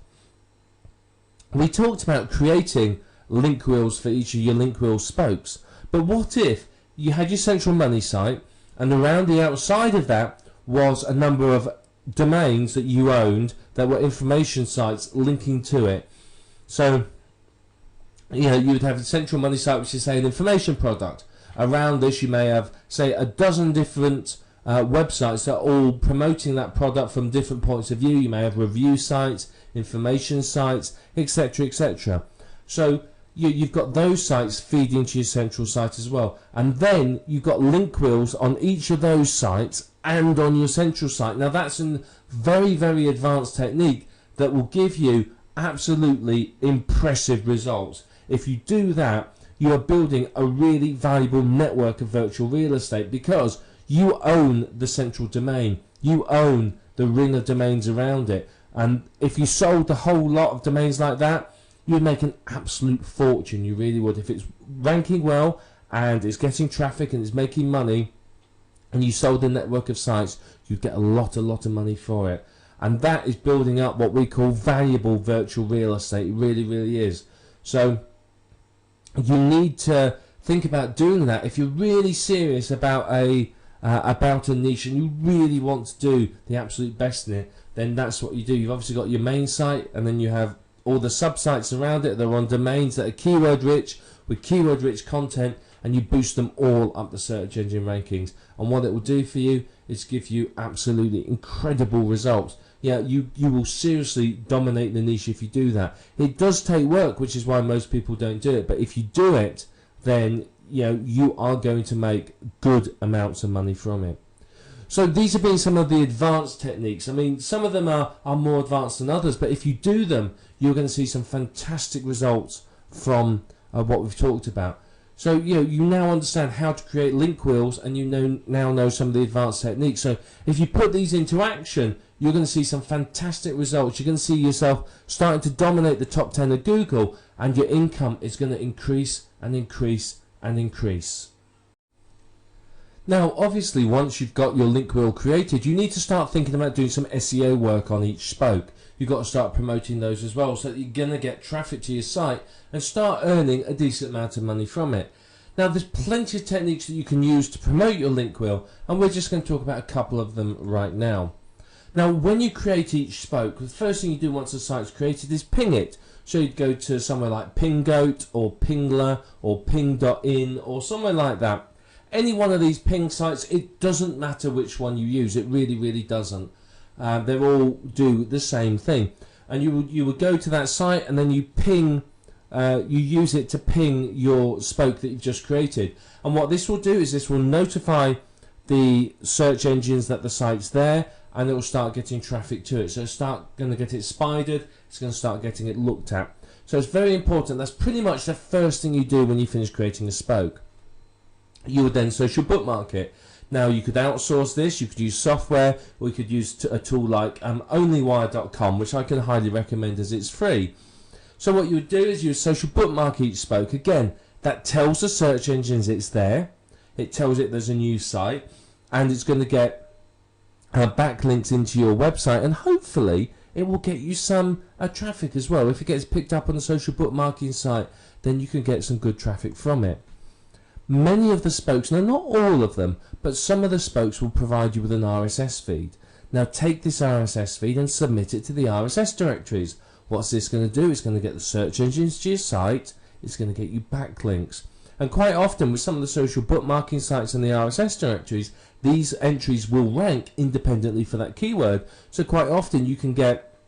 We talked about creating link wheels for each of your link wheel spokes, but what if you had your central money site, and around the outside of that was a number of domains that you owned that were information sites linking to it? So you would have a central money site, which is, say, an information product. Around this, you may have, say, a dozen different websites that are all promoting that product from different points of view. You may have review sites, information sites, etc., etc. So you've got those sites feeding into your central site as well. And then you've got link wheels on each of those sites and on your central site. Now that's a very, very advanced technique that will give you absolutely impressive results. If you do that, you are building a really valuable network of virtual real estate, because you own the central domain. You own the ring of domains around it. And if you sold the whole lot of domains like that, you'd make an absolute fortune. You really would. If it's ranking well and it's getting traffic and it's making money, and you sold a network of sites, you'd get a lot of money for it. And that is building up what we call valuable virtual real estate. It really, really is. So you need to think about doing that. If you're really serious about a niche and you really want to do the absolute best in it, then that's what you do. You've obviously got your main site, and then you have all the sub-sites around it. They're on domains that are keyword rich, with keyword rich content, and you boost them all up the search engine rankings. And what it will do for you is give you absolutely incredible results. Yeah, you will seriously dominate the niche if you do that. It does take work, which is why most people don't do it. But if you do it, then you are going to make good amounts of money from it. So these have been some of the advanced techniques. I mean, some of them are more advanced than others, but if you do them, you're going to see some fantastic results from what we've talked about. So you now understand how to create link wheels, and you now know some of the advanced techniques. So if you put these into action, you're going to see some fantastic results. You're going to see yourself starting to dominate the top 10 of Google, and your income is going to increase and increase and increase. Now, obviously, once you've got your link wheel created, you need to start thinking about doing some SEO work on each spoke. You've got to start promoting those as well, so that you're going to get traffic to your site and start earning a decent amount of money from it. Now, there's plenty of techniques that you can use to promote your link wheel, and we're just going to talk about a couple of them right now. Now, when you create each spoke, the first thing you do once the site's created is ping it. So you'd go to somewhere like Pingoat or Pingler or Ping.in or somewhere like that. Any one of these ping sites, it doesn't matter which one you use. It really, really doesn't. They all do the same thing. And you would go to that site, and then you ping, you use it to ping your spoke that you've just created. And what this will do is this will notify the search engines that the site's there, and it will start getting traffic to it. So it's going to get it spidered, it's going to start getting it looked at. So it's very important. That's pretty much the first thing you do when you finish creating a spoke. You would then social bookmark it. Now, you could outsource this, you could use software, or you could use a tool like onlywire.com, which I can highly recommend as it's free. So what you would do is you would social bookmark each spoke. Again, that tells the search engines it's there, it tells it there's a new site, and it's going to get backlinks into your website, and hopefully it will get you some traffic as well. If it gets picked up on the social bookmarking site, then you can get some good traffic from it. Many of the spokes, now not all of them, but some of the spokes will provide you with an RSS feed. Now take this RSS feed and submit it to the RSS directories. What's this going to do? It's going to get the search engines to your site, it's going to get you backlinks. And quite often with some of the social bookmarking sites and the RSS directories, these entries will rank independently for that keyword. So quite often you can get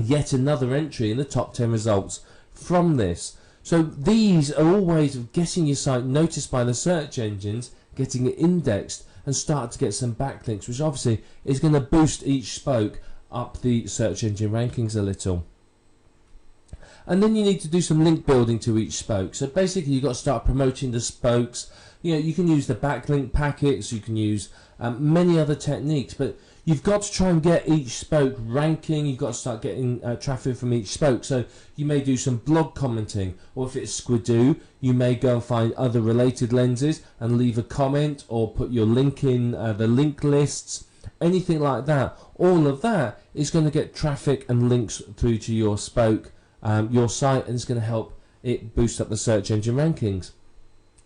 yet another entry in the top 10 results from this. So these are all ways of getting your site noticed by the search engines, getting it indexed, and start to get some backlinks, which obviously is going to boost each spoke up the search engine rankings a little. And then you need to do some link building to each spoke. So basically you've got to start promoting the spokes. You can use the backlink packets, you can use many other techniques, but you've got to try and get each spoke ranking. You've got to start getting traffic from each spoke. So you may do some blog commenting, or if it's Squidoo, you may go and find other related lenses and leave a comment, or put your link in the link lists, anything like that. All of that is going to get traffic and links through to your spoke, your site, and it's going to help it boost up the search engine rankings.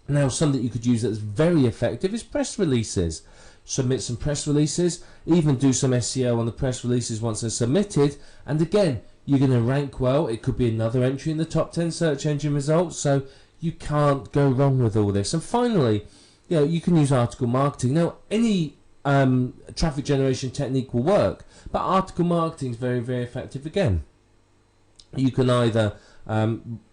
Now, something you could use that's very effective is press releases. Submit some press releases, even do some SEO on the press releases once they're submitted, and again, you're going to rank well. It could be another entry in the top 10 search engine results, so you can't go wrong with all this. And finally, you can use article marketing. Now, any traffic generation technique will work, but article marketing is very, very effective again. You can either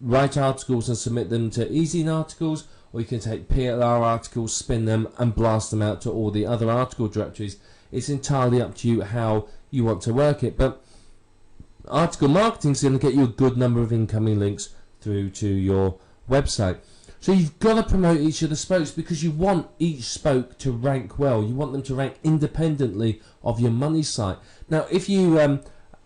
write articles and submit them to Ezine articles, or you can take PLR articles, spin them, and blast them out to all the other article directories. It's entirely up to you how you want to work it, but article marketing is going to get you a good number of incoming links through to your website. So you've got to promote each of the spokes, because you want each spoke to rank well. You want them to rank independently of your money site. Now, if you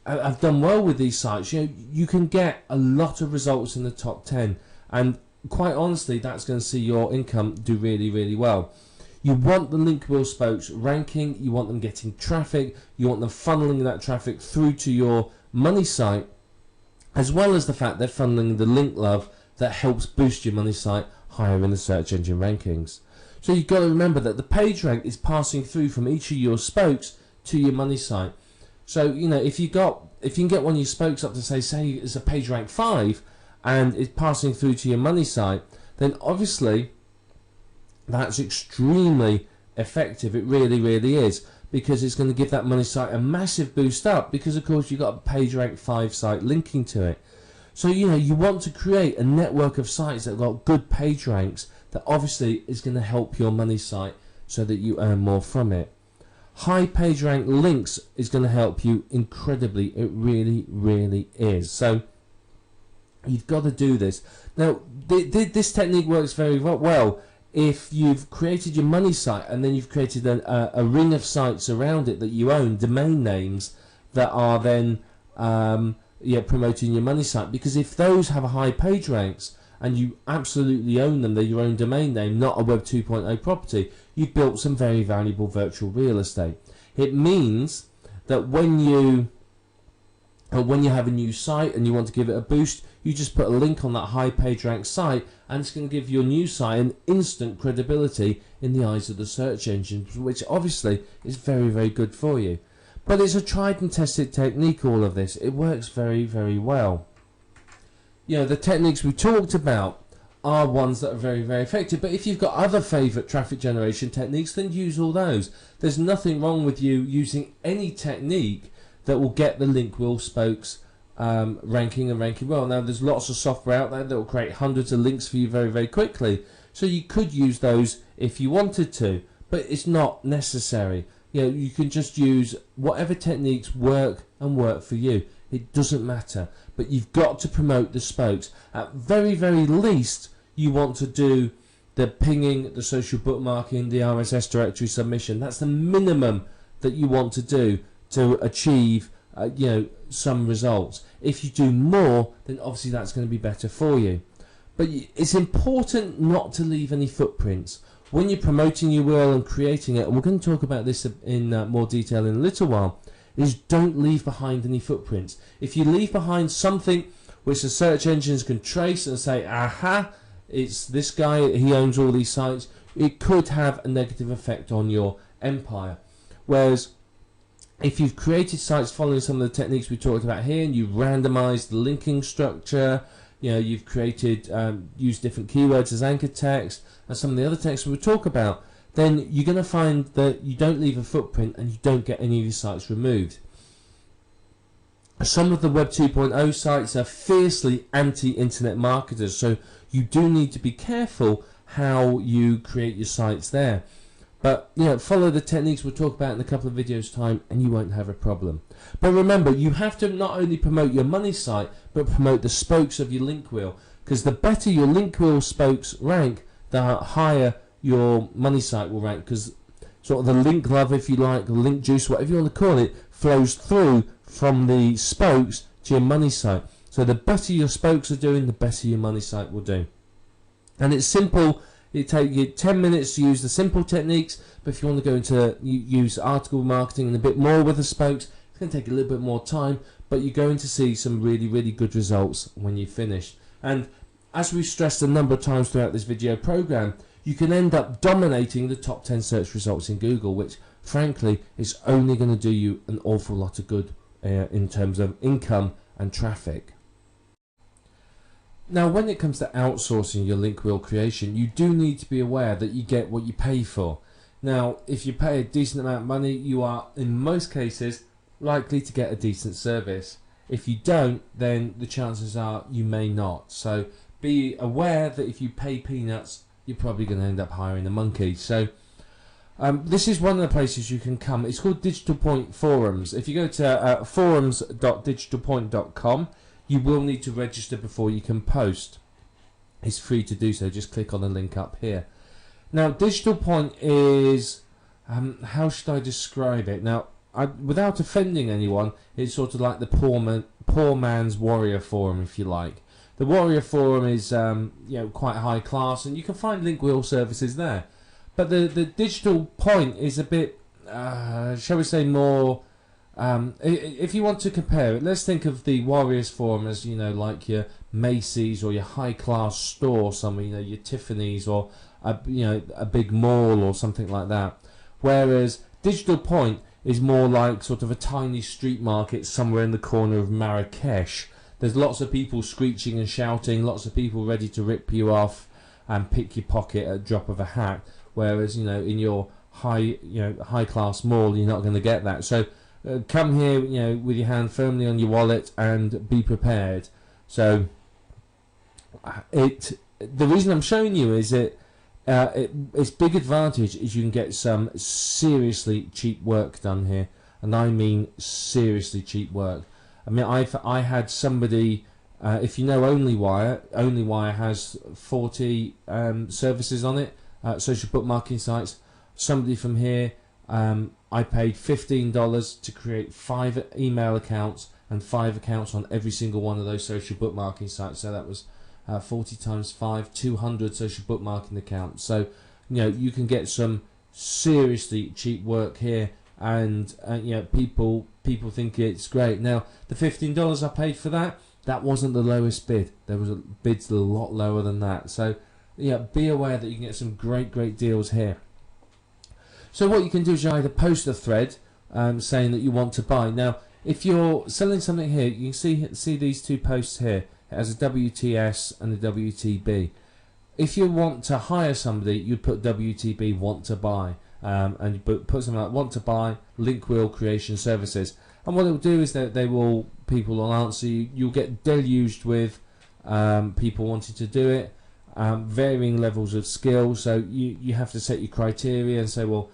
have done well with these sites, you can get a lot of results in the top 10, and quite honestly, that's going to see your income do really, really well. You want the link wheel spokes ranking, you want them getting traffic, you want them funneling that traffic through to your money site, as well as the fact they're funneling the link love that helps boost your money site higher in the search engine rankings. So you've got to remember that the page rank is passing through from each of your spokes to your money site. So if you can get one of your spokes up to say it's a page rank 5 and it's passing through to your money site, then obviously that's extremely effective. It really, really is, because it's going to give that money site a massive boost up, because of course you've got a page rank 5 site linking to it. So you want to create a network of sites that have got good page ranks that obviously is going to help your money site so that you earn more from it. High page rank links is going to help you incredibly. It really, really is. So you've got to do this. Now, this technique works very well if you've created your money site and then you've created a ring of sites around it that you own, domain names that are then promoting your money site. Because if those have a high page ranks and you absolutely own them, they're your own domain name, not a Web 2.0 property, you've built some very valuable virtual real estate. It means that when you have a new site and you want to give it a boost, you just put a link on that high page rank site, and it's going to give your new site an instant credibility in the eyes of the search engines, which obviously is very, very good for you. But it's a tried and tested technique, all of this. It works very, very well. The techniques we talked about are ones that are very, very effective, but if you've got other favourite traffic generation techniques, then use all those. There's nothing wrong with you using any technique that will get the link wheel spokes ranking well. Now, there's lots of software out there that will create hundreds of links for you very, very quickly, so you could use those if you wanted to, but it's not necessary. You can just use whatever techniques work for you. It doesn't matter, but you've got to promote the spokes. At very, very least, you want to do the pinging, the social bookmarking, the RSS directory submission. That's the minimum that you want to do to achieve some results. If you do more, then obviously that's going to be better for you. But it's important not to leave any footprints when you're promoting your wheel and creating it. And we're going to talk about this in more detail in a little while. Is don't leave behind any footprints. If you leave behind something which the search engines can trace and say, aha, it's this guy, he owns all these sites, it could have a negative effect on your empire. Whereas if you've created sites following some of the techniques we talked about here, and you've randomized the linking structure, you've created, used different keywords as anchor text, and some of the other texts we'll talk about, then you're going to find that you don't leave a footprint and you don't get any of your sites removed. Some of the Web 2.0 sites are fiercely anti-internet marketers, so you do need to be careful how you create your sites there. But follow the techniques we'll talk about in a couple of videos time and you won't have a problem. But remember, you have to not only promote your money site, but promote the spokes of your link wheel, because the better your link wheel spokes rank, the higher your money site will rank, because sort of the link love, if you like, the link juice, whatever you want to call it, flows through from the spokes to your money site. So the better your spokes are doing, the better your money site will do. And it's simple. It takes you 10 minutes to use the simple techniques, but if you want to go into use article marketing and a bit more with the spokes, it's going to take a little bit more time, but you're going to see some really, really good results when you finish. And as we've stressed a number of times throughout this video program, you can end up dominating the top 10 search results in Google, which frankly is only going to do you an awful lot of good in terms of income and traffic. Now, when it comes to outsourcing your link wheel creation, you do need to be aware that you get what you pay for. Now, if you pay a decent amount of money, you are, in most cases, likely to get a decent service. If you don't, then the chances are you may not. So be aware that if you pay peanuts, you're probably going to end up hiring a monkey. So this is one of the places you can come. It's called Digital Point Forums. If you go to forums.digitalpoint.com, you will need to register before you can post. It's free to do so. Just click on the link up here. Now, Digital Point is, how should I describe it? Now, without offending anyone, it's sort of like the poor man's Warrior Forum, if you like. The Warrior Forum is quite high class, and you can find link wheel services there. But the Digital Point is a bit, shall we say, more. If you want to compare it, let's think of the Warriors Forum as, like your Macy's or your high class store somewhere, your Tiffany's or a big mall or something like that. Whereas Digital Point is more like sort of a tiny street market somewhere in the corner of Marrakesh. There's lots of people screeching and shouting, lots of people ready to rip you off and pick your pocket at a drop of a hat. Whereas in your high class mall, you're not going to get that. So come here, with your hand firmly on your wallet and be prepared. So the reason I'm showing you is that its big advantage is you can get some seriously cheap work done here, and I mean seriously cheap work. I mean, I had somebody, if you know OnlyWire has 40 services on it, social bookmarking sites. Somebody from here, I paid $15 to create 5 email accounts and 5 accounts on every single one of those social bookmarking sites. So that was 40 times 5, 200 social bookmarking accounts. So you can get some seriously cheap work here, and people think it's great. Now, the $15 I paid for that wasn't the lowest bid. There was bids a lot lower than that. So be aware that you can get some great deals here. So what you can do is you either post a thread saying that you want to buy. Now, if you're selling something here, you can see these two posts here. It has a WTS and a WTB. If you want to hire somebody, you put WTB want to buy, and you put something like want to buy link wheel creation services. And what it will do is that people will answer you. You'll get deluged with people wanting to do it, varying levels of skill. So you have to set your criteria and say, well,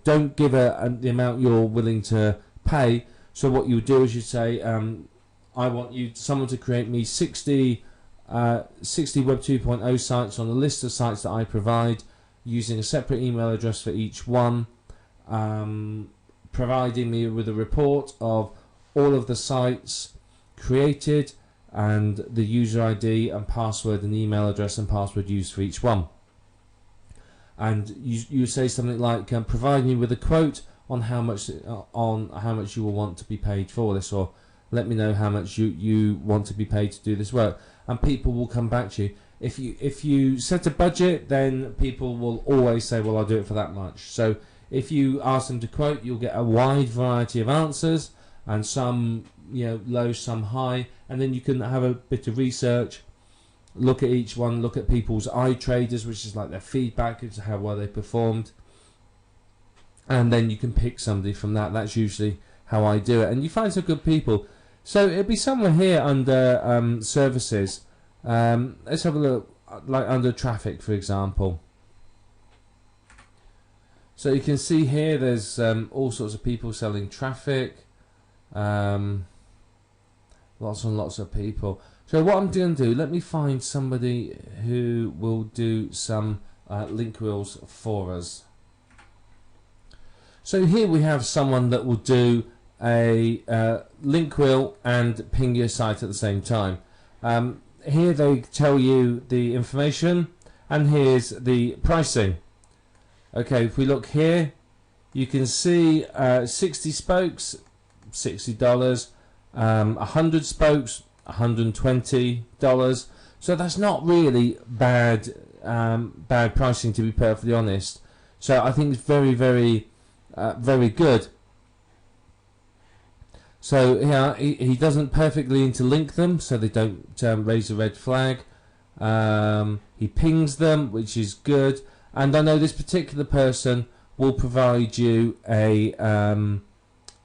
don't give the amount you're willing to pay. So what you do is you say, I want someone to create me 60 Web 2.0 sites on a list of sites that I provide, using a separate email address for each one, providing me with a report of all of the sites created and the user ID and password and email address and password used for each one. And you say something like, provide me with a quote on how much you will want to be paid for this, or let me know how much you want to be paid to do this work, and people will come back to you. If you set a budget, then people will always say, well, I'll do it for that much. So if you ask them to quote, you'll get a wide variety of answers, and some low, some high, and then you can have a bit of research, look at each one, look at people's iTraders, which is like their feedback as to how well they performed, and then you can pick somebody from that. That's usually how I do it, and you find some good people. So it'll be somewhere here under services. Let's have a look, like under traffic, for example. So you can see here there's all sorts of people selling traffic, lots and lots of people. So what I'm going to do, let me find somebody who will do some link wheels for us. So here we have someone that will do a link wheel and ping your site at the same time. Here they tell you the information, and here's the pricing. Okay, if we look here, you can see 60 spokes, $60, 100 spokes, $120. So that's not really bad pricing, to be perfectly honest. So I think it's very good. So yeah, he doesn't perfectly interlink them, so they don't raise a red flag. He pings them, which is good. And I know this particular person will provide you a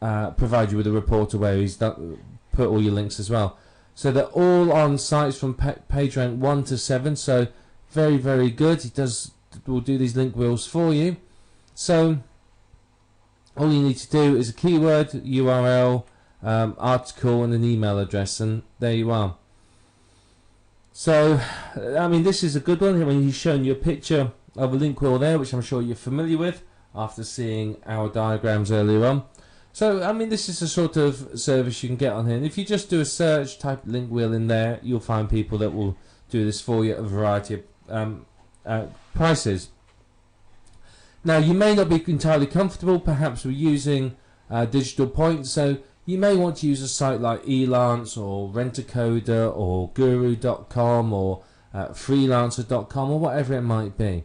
with a reporter where he's put all your links as well. So they're all on sites from PageRank 1 to 7. So very, very good. Will do these link wheels for you. So all you need to do is a keyword, URL, article, and an email address, and there you are. So, I mean, this is a good one. I mean, he's shown you a picture of a link wheel there, which I'm sure you're familiar with after seeing our diagrams earlier on. So, I mean, this is a sort of service you can get on here. And if you just do a search, type link wheel in there, you'll find people that will do this for you at a variety of prices. Now, you may not be entirely comfortable, perhaps, with using digital points. So, you may want to use a site like Elance or Rent-A-Coder or Guru.com or Freelancer.com or whatever it might be.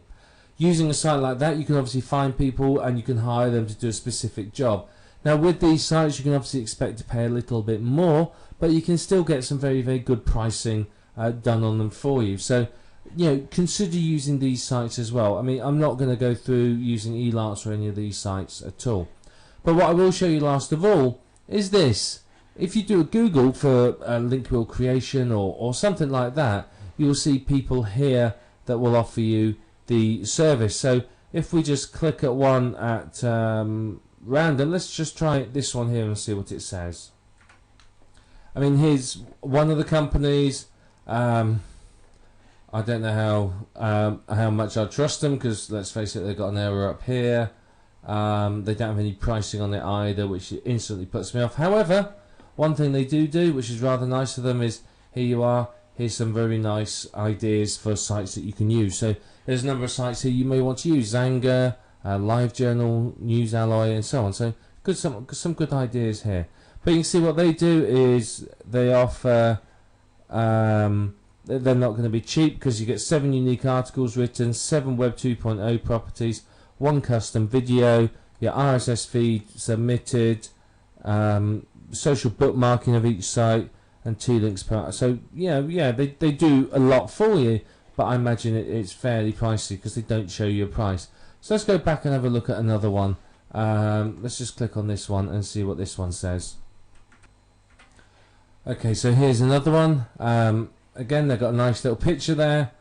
Using a site like that, you can obviously find people and you can hire them to do a specific job. Now, with these sites, you can obviously expect to pay a little bit more, but you can still get some very, very good pricing done on them for you. So, you know, consider using these sites as well. I mean, I'm not going to go through using Elance or any of these sites at all. But what I will show you last of all is this. If you do a Google for link wheel creation or something like that, you'll see people here that will offer you the service. So if we just click at one at random, let's just try this one here and see what it says. I mean, here's one of the companies. I don't know how much I trust them, because let's face it, they've got an error up here. They don't have any pricing on it either, which instantly puts me off. However, one thing they do, which is rather nice of them, is here you are. Here's some very nice ideas for sites that you can use. So there's a number of sites here you may want to use: Xanga, LiveJournal, NewsAlloy, and so on. So some good ideas here. But you can see what they do is they offer. They're not going to be cheap, because you get 7 unique articles written, 7 Web 2.0 properties, 1 custom video, your RSS feed submitted, social bookmarking of each site, and 2 links per. So yeah, they do a lot for you, but I imagine it's fairly pricey because they don't show you a price. So let's go back and have a look at another one. Let's just click on this one and see what this one says. Okay, so here's another one. Again, they've got a nice little picture there.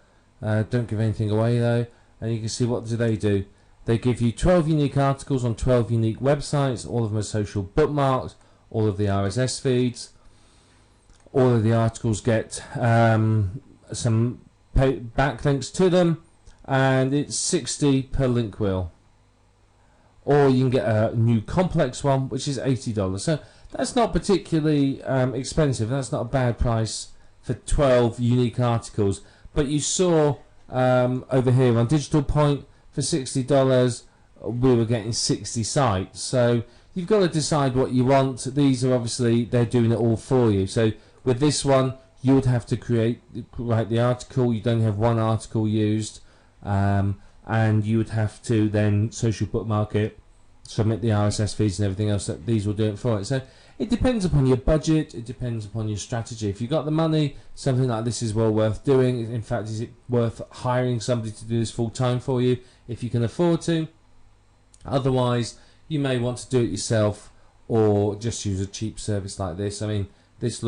Don't give anything away though. And you can see, what do? They give you 12 unique articles on 12 unique websites. All of them are social bookmarks. All of the RSS feeds. All of the articles get some backlinks to them. And it's 60 per link wheel. Or you can get a new complex one, which is $80. So that's not particularly expensive. That's not a bad price for 12 unique articles. But you saw over here on Digital Point, for $60 we were getting 60 sites. So you've got to decide what you want. These are obviously, they're doing it all for you. So with this one, you would have to write the article. You don't have one article used, and you would have to then social bookmark it, submit the RSS feeds and everything else. That these will do it for it. So it depends upon your budget, it depends upon your strategy. If you've got the money, something like this is well worth doing. In fact, is it worth hiring somebody to do this full time for you if you can afford to? Otherwise, you may want to do it yourself, or just use a cheap service like this. I mean, this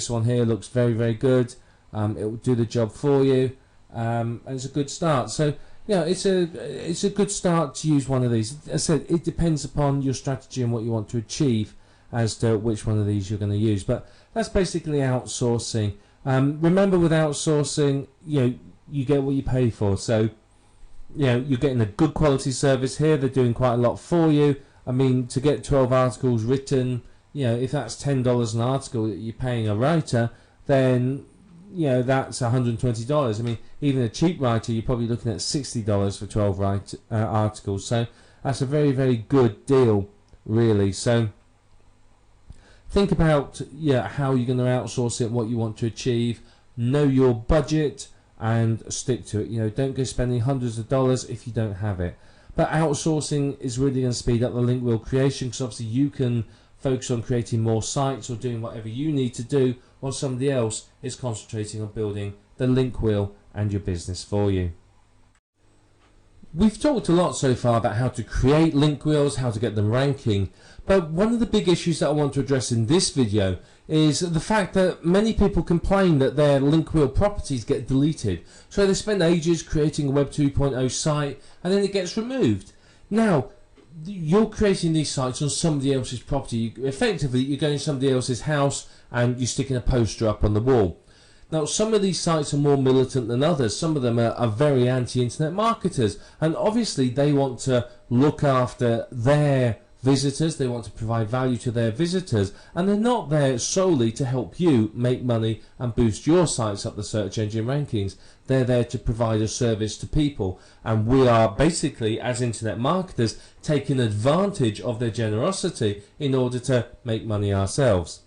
one here looks very, very good. It will do the job for you, and it's a good start. So yeah, it's a good start to use one of these. As I said, it depends upon your strategy and what you want to achieve as to which one of these you're going to use. But that's basically outsourcing. Remember, with outsourcing, you get what you pay for. So you're getting a good quality service here. They're doing quite a lot for you. I mean, to get 12 articles written, if that's $10 an article that you're paying a writer, then that's $120. I mean, even a cheap writer, you're probably looking at $60 for 12 articles. So that's a very, very good deal, really. So think about how you're going to outsource it, what you want to achieve. Know your budget and stick to it. Don't go spending hundreds of dollars if you don't have it. But outsourcing is really going to speed up the link wheel creation, because obviously you can focus on creating more sites or doing whatever you need to do, while somebody else is concentrating on building the link wheel and your business for you. We've talked a lot so far about how to create link wheels, how to get them ranking, but one of the big issues that I want to address in this video is the fact that many people complain that their link wheel properties get deleted. So they spend ages creating a Web 2.0 site and then it gets removed. Now, you're creating these sites on somebody else's property. Effectively, you're going to somebody else's house and you're sticking a poster up on the wall. Now, some of these sites are more militant than others. Some of them are very anti-internet marketers, and obviously they want to look after their visitors, they want to provide value to their visitors, and they're not there solely to help you make money and boost your sites up the search engine rankings. They're there to provide a service to people, and we are basically, as internet marketers, taking advantage of their generosity in order to make money ourselves.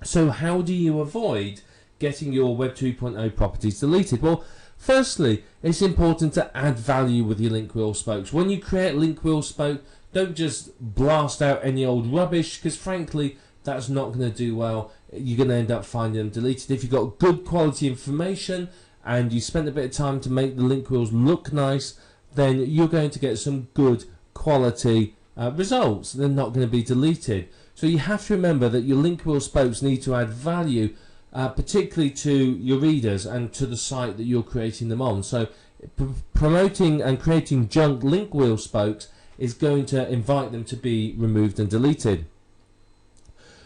So how do you avoid getting your Web 2.0 properties deleted? Well, firstly, it's important to add value with your link wheel spokes. When you create a link wheel spoke, don't just blast out any old rubbish, because frankly that's not going to do well. You're going to end up finding them deleted. If you've got good quality information and you spend a bit of time to make the link wheels look nice, then you're going to get some good quality results. They're not going to be deleted. So you have to remember that your link wheel spokes need to add value, particularly to your readers and to the site that you're creating them on. So promoting and creating junk link wheel spokes is going to invite them to be removed and deleted.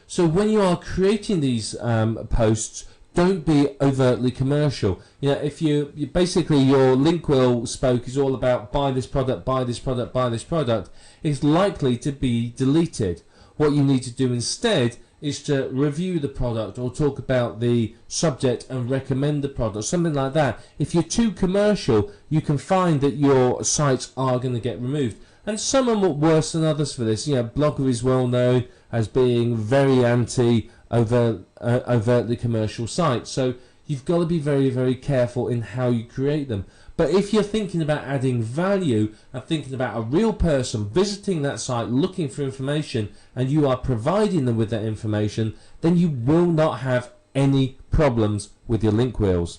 So when you are creating these posts, don't be overtly commercial. You know, if you basically your link wheel spoke is all about buy this product, buy this product, buy this product, it's likely to be deleted. What you need to do instead is to review the product or talk about the subject and recommend the product, something like that. If you're too commercial, you can find that your sites are going to get removed. And some are worse than others for this. You know, Blogger is well known as being very overtly commercial sites. So you've got to be very, very careful in how you create them. But if you're thinking about adding value and thinking about a real person visiting that site looking for information and you are providing them with that information, then you will not have any problems with your link wheels.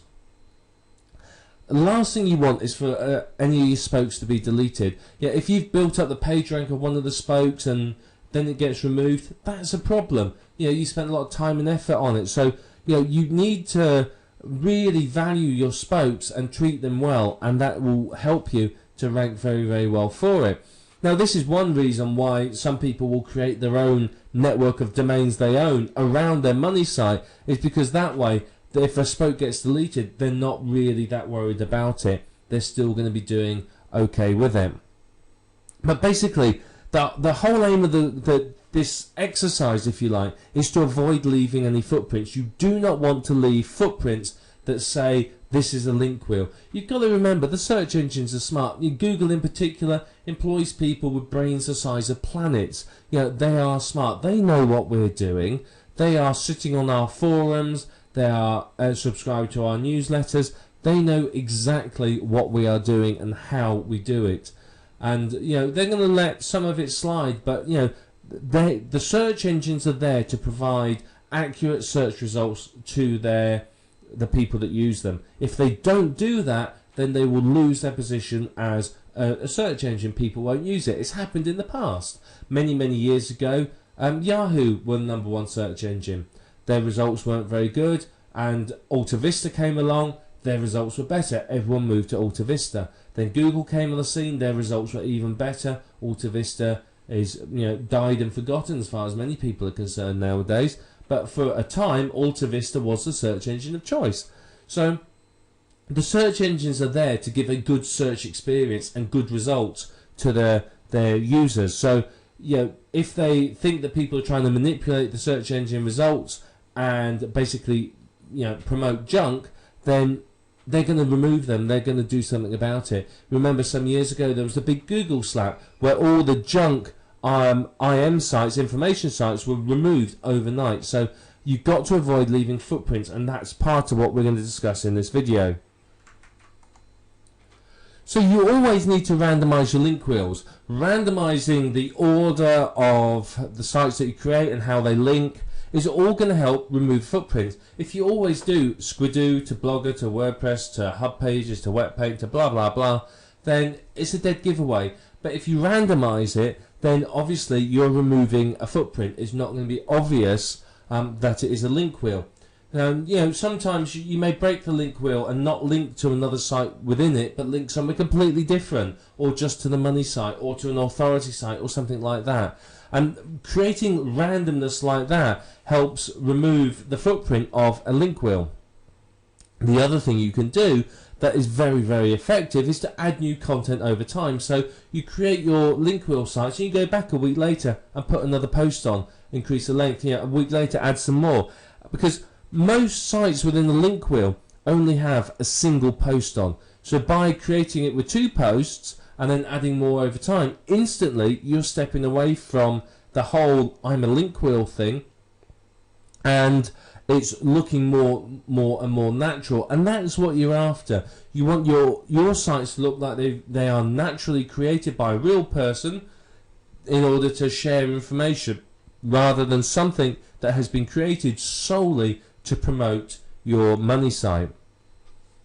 The last thing you want is for any of your spokes to be deleted. Yeah, if you've built up the page rank of one of the spokes and then it gets removed, that's a problem. You know, you spent a lot of time and effort on it. So, you know, you need to really value your spokes and treat them well, and that will help you to rank very, very well for it. Now, this is one reason why some people will create their own network of domains they own around their money site, is because that way, if a spoke gets deleted, they're not really that worried about it. They're still going to be doing okay with it. But basically, the whole aim of this exercise, if you like, is to avoid leaving any footprints. You do not want to leave footprints that say this is a link wheel. You've got to remember the search engines are smart. Google in particular employs people with brains the size of planets. You know, they are smart. They know what we're doing. They are sitting on our forums. They are subscribed to our newsletters. They know exactly what we are doing and how we do it. And you know, they're going to let some of it slide, but you know, the search engines are there to provide accurate search results to the people that use them. If they don't do that, then they will lose their position as a search engine. People won't use it. It's happened in the past. Many, many years ago, Yahoo were the #1 search engine. Their results weren't very good, and AltaVista came along. Their results were better. Everyone moved to AltaVista. Then Google came on the scene. Their results were even better. AltaVista is, you know, died and forgotten as far as many people are concerned nowadays. But for a time, AltaVista was the search engine of choice. So the search engines are there to give a good search experience and good results to their users. So, you know, if they think that people are trying to manipulate the search engine results and basically, you know, promote junk, then they're going to remove them. They're going to do something about it. Remember, some years ago there was the big Google slap where all the junk IM sites, information sites, were removed overnight. So you've got to avoid leaving footprints, and that's part of what we're going to discuss in this video. So you always need to randomize your link wheels. Randomizing the order of the sites that you create and how they link is all going to help remove footprints. If you always do Squidoo to Blogger to WordPress to Hub Pages to Webpack to blah blah blah, then it's a dead giveaway. But if you randomize it, then obviously you're removing a footprint. It's not going to be obvious that it is a link wheel. You know, sometimes you may break the link wheel and not link to another site within it, but link somewhere completely different, or just to the money site, or to an authority site, or something like that. And creating randomness like that helps remove the footprint of a link wheel. The other thing you can do that is very, very effective is to add new content over time. So you create your link wheel sites, and you go back a week later and put another post on, increase the length, a week later add some more. Because most sites within the link wheel only have a single post on. So by creating it with 2 posts and then adding more over time, instantly you're stepping away from the whole I'm a link wheel thing, and it's looking more and more natural. And that's what you're after. You want your sites to look like they are naturally created by a real person in order to share information, rather than something that has been created solely to promote your money site.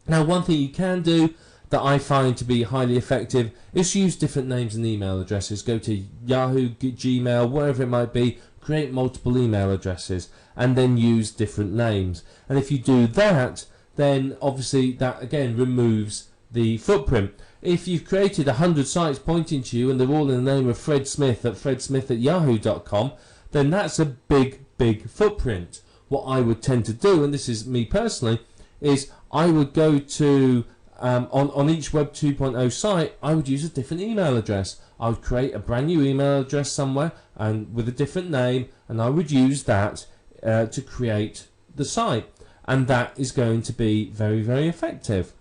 Now, one thing you can do that I find to be highly effective is use different names and email addresses. Go to Yahoo, Gmail, wherever it might be, create multiple email addresses and then use different names. And if you do that, then obviously that again removes the footprint. If you've created 100 sites pointing to you and they're all in the name of Fred Smith at fredsmith@yahoo.com, then that's a big footprint. What I would tend to do, and this is me personally, is I would go to on each Web 2.0 site, I would use a different email address. I would create a brand new email address somewhere and with a different name, and I would use that to create the site, and that is going to be very, very effective,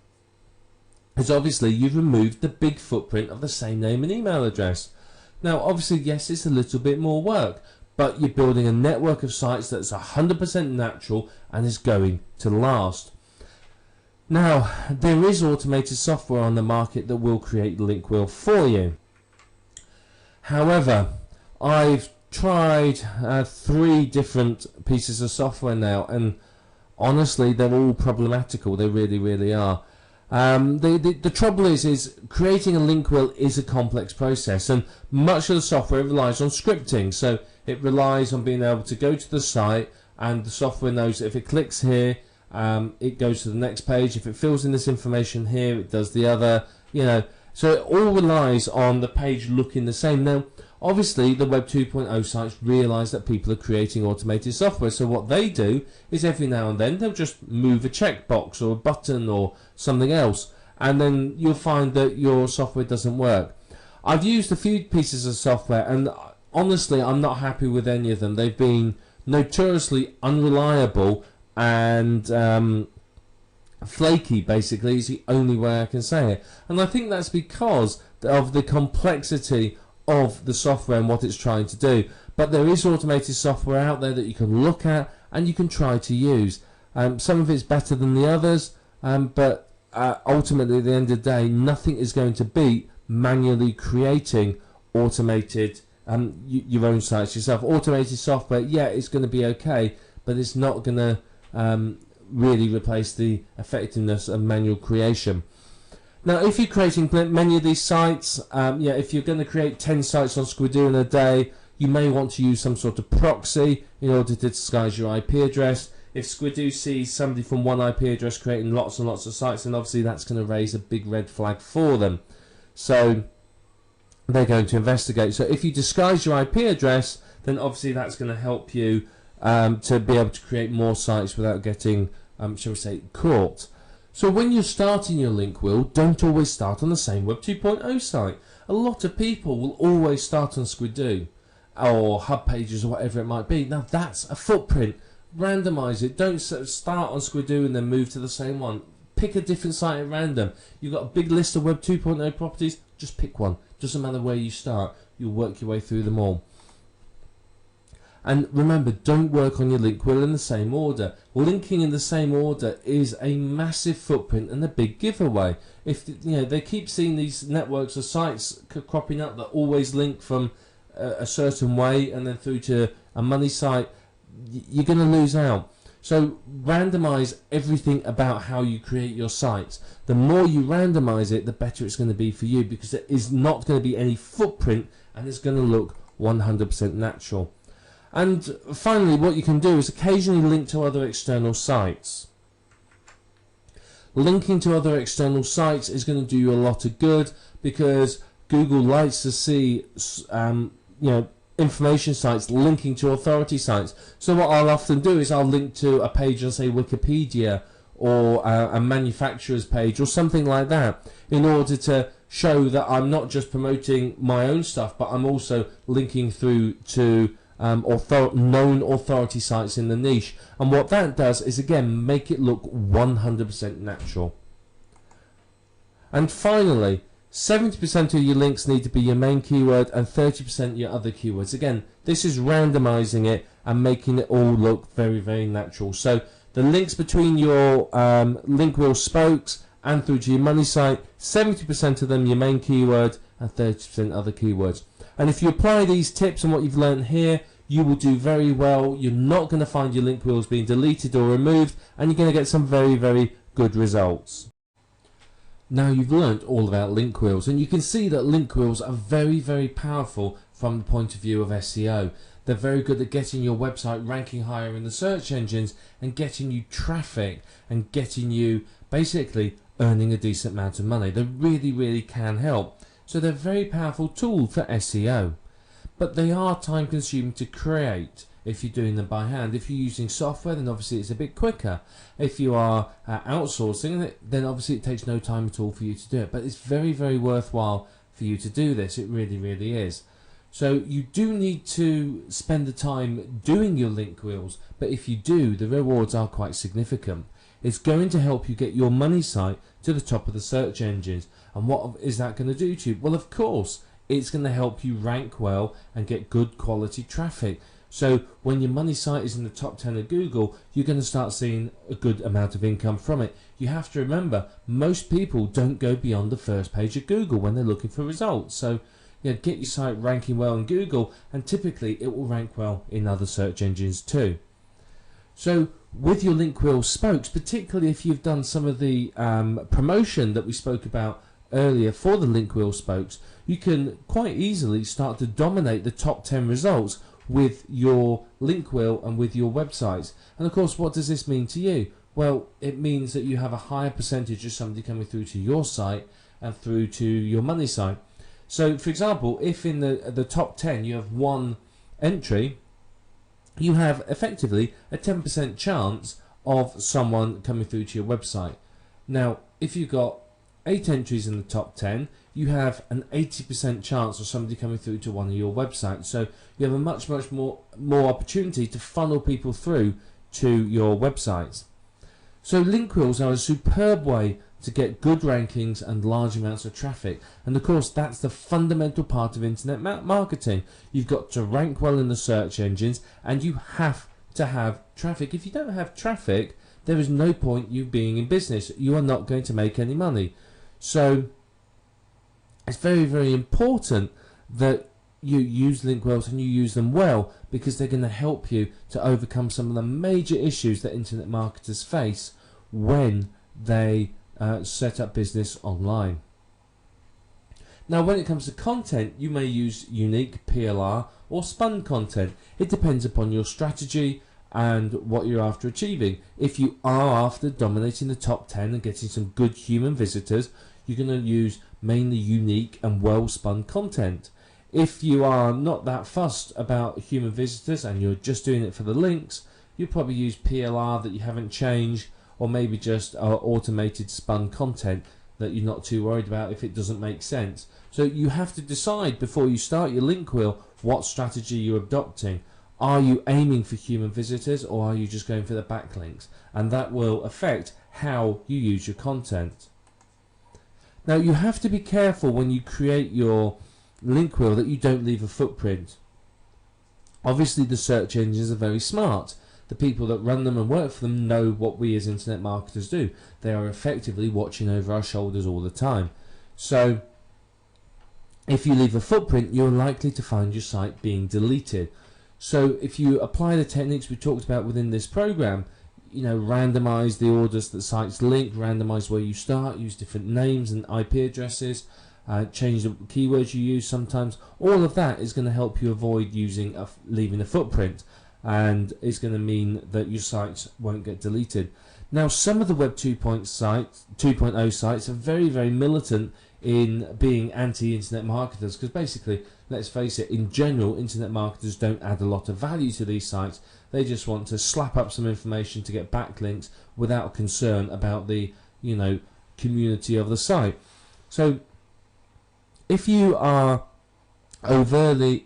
because obviously you've removed the big footprint of the same name and email address. Now obviously, yes, it's a little bit more work, but you're building a network of sites that's 100% natural and is going to last. Now, there is automated software on the market that will create the link wheel for you. However, I've tried 3 different pieces of software now, and honestly, they're all problematical. They really, really are. The trouble is creating a link wheel is a complex process, and much of the software relies on scripting. So it relies on being able to go to the site, and the software knows that if it clicks here, it goes to the next page. If it fills in this information here, it does the other. So it all relies on the page looking the same. Now, obviously, the Web 2.0 sites realize that people are creating automated software, so what they do is every now and then they'll just move a checkbox or a button or something else, and then you'll find that your software doesn't work. I've used a few pieces of software, and honestly, I'm not happy with any of them. They've been notoriously unreliable and flaky, basically, is the only way I can say it. And I think that's because of the complexity of the software and what it's trying to do. But there is automated software out there that you can look at and you can try to use. Some of it's better than the others, but ultimately, at the end of the day, nothing is going to beat manually creating automated your own sites yourself. Automated software, yeah, it's going to be okay, but it's not going to really replace the effectiveness of manual creation. Now, if you're creating many of these sites, if you're going to create 10 sites on Squidoo in a day, you may want to use some sort of proxy in order to disguise your IP address. If Squidoo sees somebody from one IP address creating lots and lots of sites, then obviously that's going to raise a big red flag for them. So they're going to investigate. So if you disguise your IP address, then obviously that's going to help you to be able to create more sites without getting, shall we say, caught. So when you're starting your link wheel, don't always start on the same Web 2.0 site. A lot of people will always start on Squidoo or Hub Pages or whatever it might be. Now that's a footprint. Randomize it. Don't start on Squidoo and then move to the same one. Pick a different site at random. You've got a big list of Web 2.0 properties, just pick one. Doesn't matter where you start, you'll work your way through them all. And remember, don't work on your link wheel in the same order. Linking in the same order is a massive footprint and a big giveaway. If they keep seeing these networks of sites cropping up that always link from a certain way and then through to a money site, you're going to lose out. So randomize everything about how you create your sites. The more you randomize it, the better it's going to be for you, because there is not going to be any footprint and it's going to look 100% natural. And finally, what you can do is occasionally link to other external sites. Linking to other external sites is going to do you a lot of good, because Google likes to see information sites linking to authority sites. So what I'll often do is I'll link to a page on, say, Wikipedia or a manufacturer's page or something like that, in order to show that I'm not just promoting my own stuff, but I'm also linking through to known authority sites in the niche. And what that does is, again, make it look 100% natural. And finally, 70% of your links need to be your main keyword and 30% your other keywords. Again, this is randomizing it and making it all look very, very natural. So the links between your link wheel spokes and through to your money site, 70% of them your main keyword and 30% other keywords. And if you apply these tips and what you've learned here, you will do very well. You're not going to find your link wheels being deleted or removed, and you're going to get some very, very good results. Now you've learnt all about link wheels, and you can see that link wheels are very, very powerful from the point of view of SEO. They're very good at getting your website ranking higher in the search engines and getting you traffic and getting you basically earning a decent amount of money. They really, really can help. So they're a very powerful tool for SEO. But they are time consuming to create if you're doing them by hand. If you're using software, then obviously it's a bit quicker. If you are outsourcing it, then obviously it takes no time at all for you to do it. But it's very, very worthwhile for you to do this. It really, really is. So you do need to spend the time doing your link wheels, but if you do, the rewards are quite significant. It's going to help you get your money site to the top of the search engines. And what is that going to do to you? Well, of course, it's going to help you rank well and get good quality traffic. So when your money site is in the top 10 of Google, you're going to start seeing a good amount of income from it. You have to remember, most people don't go beyond the first page of Google when they're looking for results. So get your site ranking well in Google, and typically it will rank well in other search engines too. So with your link wheel spokes, particularly if you've done some of the promotion that we spoke about earlier for the link wheel spokes, you can quite easily start to dominate the top 10 results with your link wheel and with your websites. And of course, what does this mean to you? Well, it means that you have a higher percentage of somebody coming through to your site and through to your money site. So for example, if in the top 10 you have one entry, you have effectively a 10% chance of someone coming through to your website. Now, if you've got 8 entries in the top 10, you have an 80% chance of somebody coming through to one of your websites. So you have a much more opportunity to funnel people through to your websites. So link wheels are a superb way to get good rankings and large amounts of traffic. And of course, that's the fundamental part of internet marketing. You've got to rank well in the search engines, and you have to have traffic. If you don't have traffic, there is no point you being in business. You are not going to make any money. So it's very, very important that you use link wheels and you use them well, because they're going to help you to overcome some of the major issues that internet marketers face when they set up business online. Now, when it comes to content, you may use unique PLR or spun content. It depends upon your strategy and what you're after achieving. If you are after dominating the top 10 and getting some good human visitors, you're going to use mainly unique and well spun content. If you are not that fussed about human visitors and you're just doing it for the links, you'll probably use PLR that you haven't changed, or maybe just automated spun content that you're not too worried about if it doesn't make sense. So you have to decide before you start your link wheel what strategy you're adopting. Are you aiming for human visitors, or are you just going for the backlinks? And that will affect how you use your content. Now, you have to be careful when you create your link wheel that you don't leave a footprint. Obviously the search engines are very smart. The people that run them and work for them know what we as internet marketers do. They are effectively watching over our shoulders all the time. So if you leave a footprint, you're likely to find your site being deleted. So if you apply the techniques we talked about within this program, you know, randomize the orders that sites link, randomize where you start, use different names and IP addresses, change the keywords you use sometimes, all of that is going to help you avoid leaving a footprint, and it's going to mean that your sites won't get deleted. Now, some of the Web 2.0 sites are very, very militant in being anti-internet marketers, because basically, let's face it, in general, internet marketers don't add a lot of value to these sites. They just want to slap up some information to get backlinks without concern about the, you know, community of the site. So if you are overtly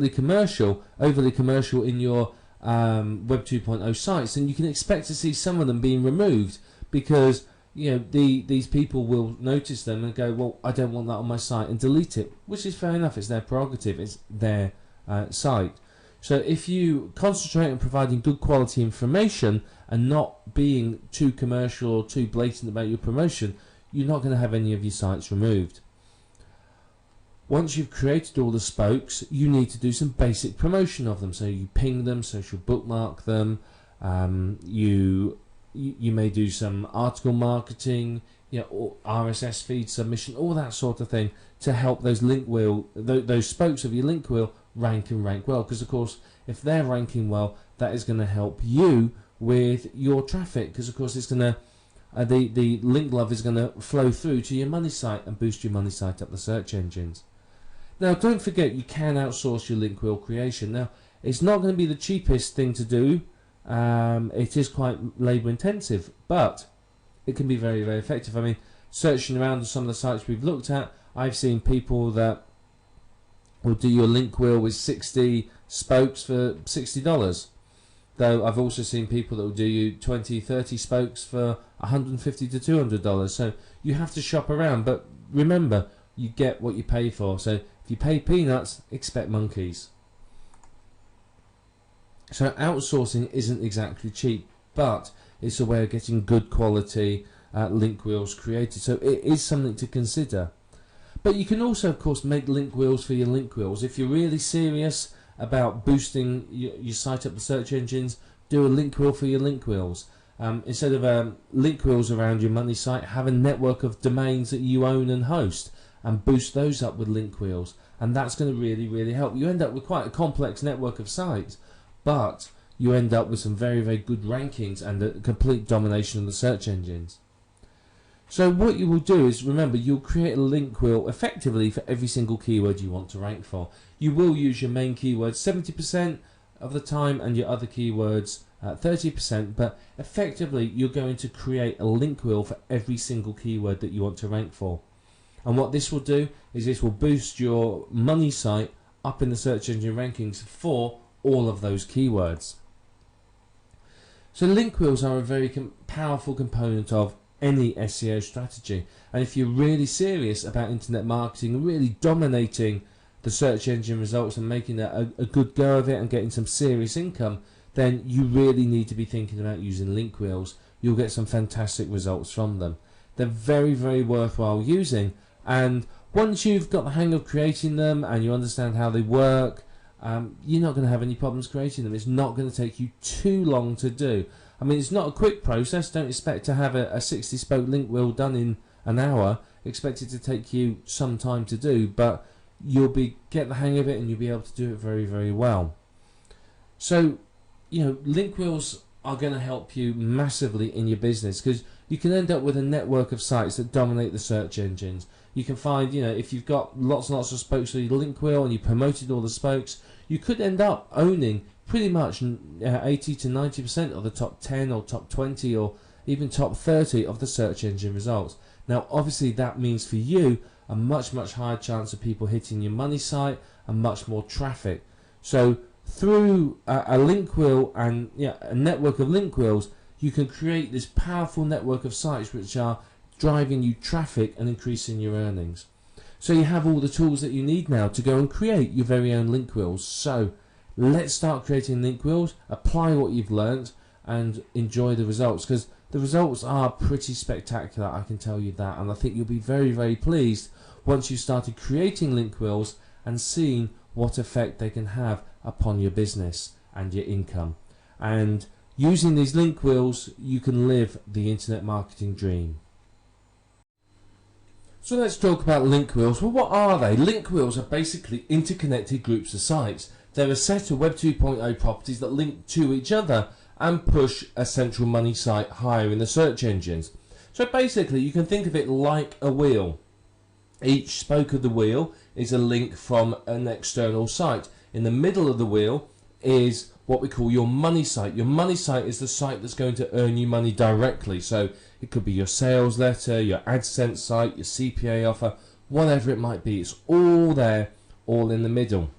commercial in your Web 2.0 sites, then you can expect to see some of them being removed, because you know these people will notice them and go, well, I don't want that on my site, and delete it, which is fair enough. It's their prerogative. It's their site. So if you concentrate on providing good quality information and not being too commercial or too blatant about your promotion, you're not going to have any of your sites removed. Once you've created all the spokes, you need to do some basic promotion of them. So you ping them, social bookmark them, you may do some article marketing, you know, or RSS feed submission, all that sort of thing, to help those those spokes of your link wheel rank well. Because of course, if they're ranking well, that is going to help you with your traffic. Because of course, it's going to the link love is going to flow through to your money site and boost your money site up the search engines. Now, don't forget, you can outsource your link wheel creation. Now, it's not going to be the cheapest thing to do. It is quite labour intensive, but it can be very, very effective. I mean, searching around on some of the sites we've looked at, I've seen people that will do your link wheel with 60 spokes for $60. Though I've also seen people that will do you 20, 30 spokes for $150 to $200. So you have to shop around, but remember, you get what you pay for. So if you pay peanuts, expect monkeys. So outsourcing isn't exactly cheap, but it's a way of getting good quality link wheels created. So it is something to consider. But you can also, of course, make link wheels for your link wheels. If you're really serious about boosting your site up the search engines, do a link wheel for your link wheels. Instead of link wheels around your money site, have a network of domains that you own and host, and boost those up with link wheels. And that's going to really, really help. You end up with quite a complex network of sites, but you end up with some very, very good rankings and a complete domination of the search engines. So what you will do is, remember, you'll create a link wheel effectively for every single keyword you want to rank for. You will use your main keywords 70% of the time and your other keywords 30%, but effectively you're going to create a link wheel for every single keyword that you want to rank for. And what this will do is this will boost your money site up in the search engine rankings for all of those keywords. So link wheels are a very powerful component of any SEO strategy, and if you're really serious about internet marketing and really dominating the search engine results and making a good go of it and getting some serious income, then you really need to be thinking about using link wheels. You'll get some fantastic results from them. They're very, very worthwhile using, and once you've got the hang of creating them and you understand how they work, you're not going to have any problems creating them. It's not going to take you too long to do. I mean, it's not a quick process. Don't expect to have a 60 spoke link wheel done in an hour. Expect it to take you some time to do, but you'll get the hang of it and you'll be able to do it very, very well. So, you know, link wheels are going to help you massively in your business, because you can end up with a network of sites that dominate the search engines. You can find, you know, if you've got lots and lots of spokes for your link wheel and you promoted all the spokes, you could end up owning pretty much 80 to 90% of the top 10 or top 20 or even top 30 of the search engine results. Now, obviously, that means for you a much, much higher chance of people hitting your money site and much more traffic. So through a link wheel and a network of link wheels, you can create this powerful network of sites which are driving you traffic and increasing your earnings. So you have all the tools that you need now to go and create your very own link wheels. So let's start creating link wheels, apply what you've learned, and enjoy the results, because the results are pretty spectacular, I can tell you that. And I think you'll be very, very pleased once you started creating link wheels and seeing what effect they can have upon your business and your income. And using these link wheels, you can live the internet marketing dream. So let's talk about link wheels. Well, what are they? Link wheels are basically interconnected groups of sites. They're a set of Web 2.0 properties that link to each other and push a central money site higher in the search engines. So basically you can think of it like a wheel. Each spoke of the wheel is a link from an external site. In the middle of the wheel is what we call your money site. Your money site is the site that's going to earn you money directly. So it could be your sales letter, your AdSense site, your CPA offer, whatever it might be. It's all there, all in the middle.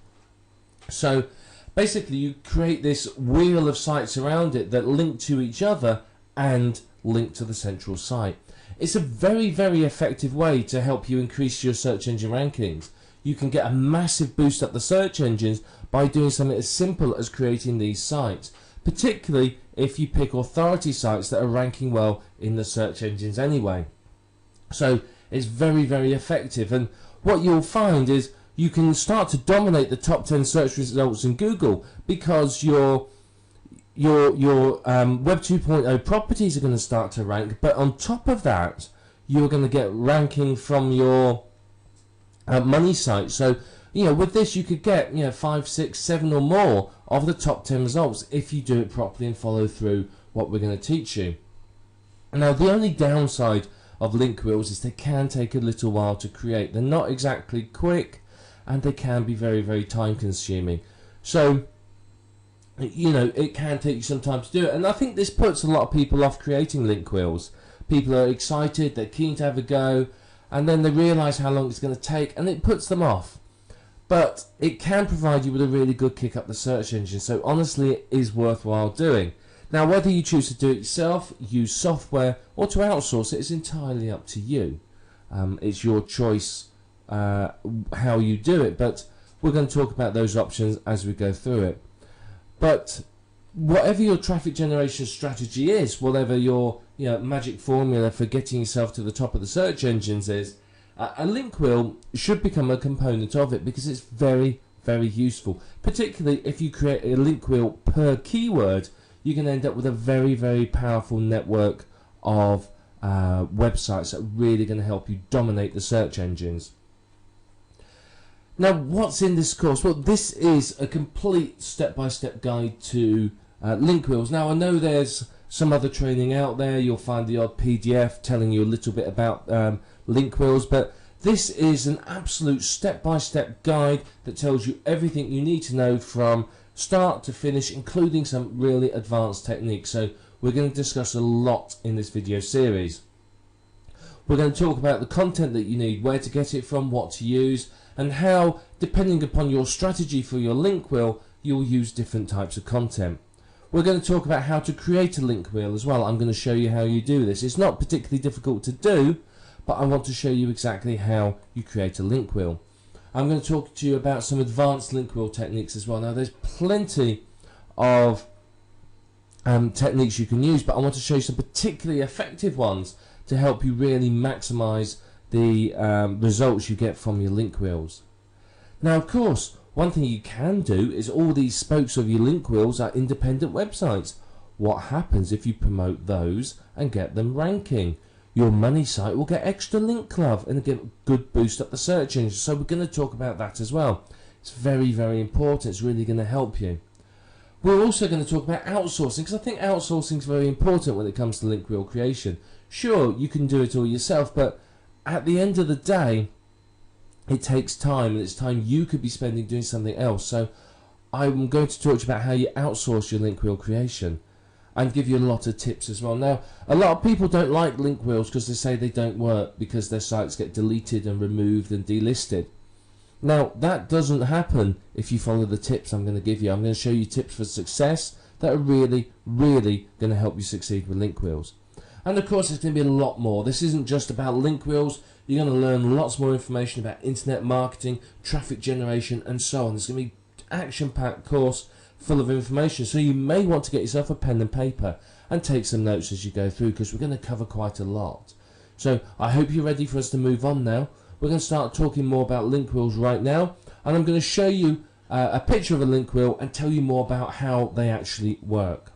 So basically you create this wheel of sites around it that link to each other and link to the central site. It's a very, very effective way to help you increase your search engine rankings. You can get a massive boost up the search engines by doing something as simple as creating these sites, particularly if you pick authority sites that are ranking well in the search engines anyway. So it's very, very effective, and what you'll find is you can start to dominate the top 10 search results in Google because your Web 2.0 properties are going to start to rank, but on top of that you're going to get ranking from your money site. So with this you could get 5, 6, 7 or more of the top 10 results if you do it properly and follow through what we're going to teach you. Now the only downside of link wheels is they can take a little while to create. They're not exactly quick and they can be very, very time consuming. So it can take you some time to do it, and I think this puts a lot of people off creating link wheels. People are excited, they're keen to have a go, and then they realise how long it's going to take and it puts them off. But it can provide you with a really good kick up the search engine, so honestly it is worthwhile doing. Now whether you choose to do it yourself, use software, or to outsource it is entirely up to you. It's your choice how you do it, but we're going to talk about those options as we go through it. But whatever your traffic generation strategy is, whatever your magic formula for getting yourself to the top of the search engines is, a link wheel should become a component of it because it's very, very useful. Particularly if you create a link wheel per keyword, you can end up with a very, very powerful network of websites that are really going to help you dominate the search engines. Now, what's in this course? Well, this is a complete step-by-step guide to link wheels. Now, I know there's some other training out there. You'll find the odd PDF telling you a little bit about link wheels, but this is an absolute step-by-step guide that tells you everything you need to know from start to finish, including some really advanced techniques. So we're going to discuss a lot in this video series. We're going to talk about the content that you need, where to get it from, what to use, and how, depending upon your strategy for your link wheel, you'll use different types of content. We're going to talk about how to create a link wheel as well. I'm going to show you how you do this. It's not particularly difficult to do, but I want to show you exactly how you create a link wheel. I'm going to talk to you about some advanced link wheel techniques as well. Now there's plenty of techniques you can use, but I want to show you some particularly effective ones to help you really maximize the results you get from your link wheels. Now of course, one thing you can do is all these spokes of your link wheels are independent websites. What happens if you promote those and get them ranking? Your money site will get extra link love and get a good boost up the search engine. So we're going to talk about that as well. It's very, very important. It's really going to help you. We're also going to talk about outsourcing, because I think outsourcing is very important when it comes to link wheel creation. Sure, you can do it all yourself, but at the end of the day, it takes time, and it's time you could be spending doing something else. So I'm going to talk to you about how you outsource your link wheel creation and give you a lot of tips as well. Now, a lot of people don't like link wheels because they say they don't work because their sites get deleted and removed and delisted. Now, that doesn't happen if you follow the tips I'm going to give you. I'm going to show you tips for success that are really, really going to help you succeed with link wheels. And of course, there's going to be a lot more. This isn't just about link wheels. You're going to learn lots more information about internet marketing, traffic generation, and so on. There's going to be action-packed course full of information. So you may want to get yourself a pen and paper and take some notes as you go through, because we're going to cover quite a lot. So I hope you're ready for us to move on now. We're going to start talking more about link wheels right now, and I'm going to show you a picture of a link wheel and tell you more about how they actually work.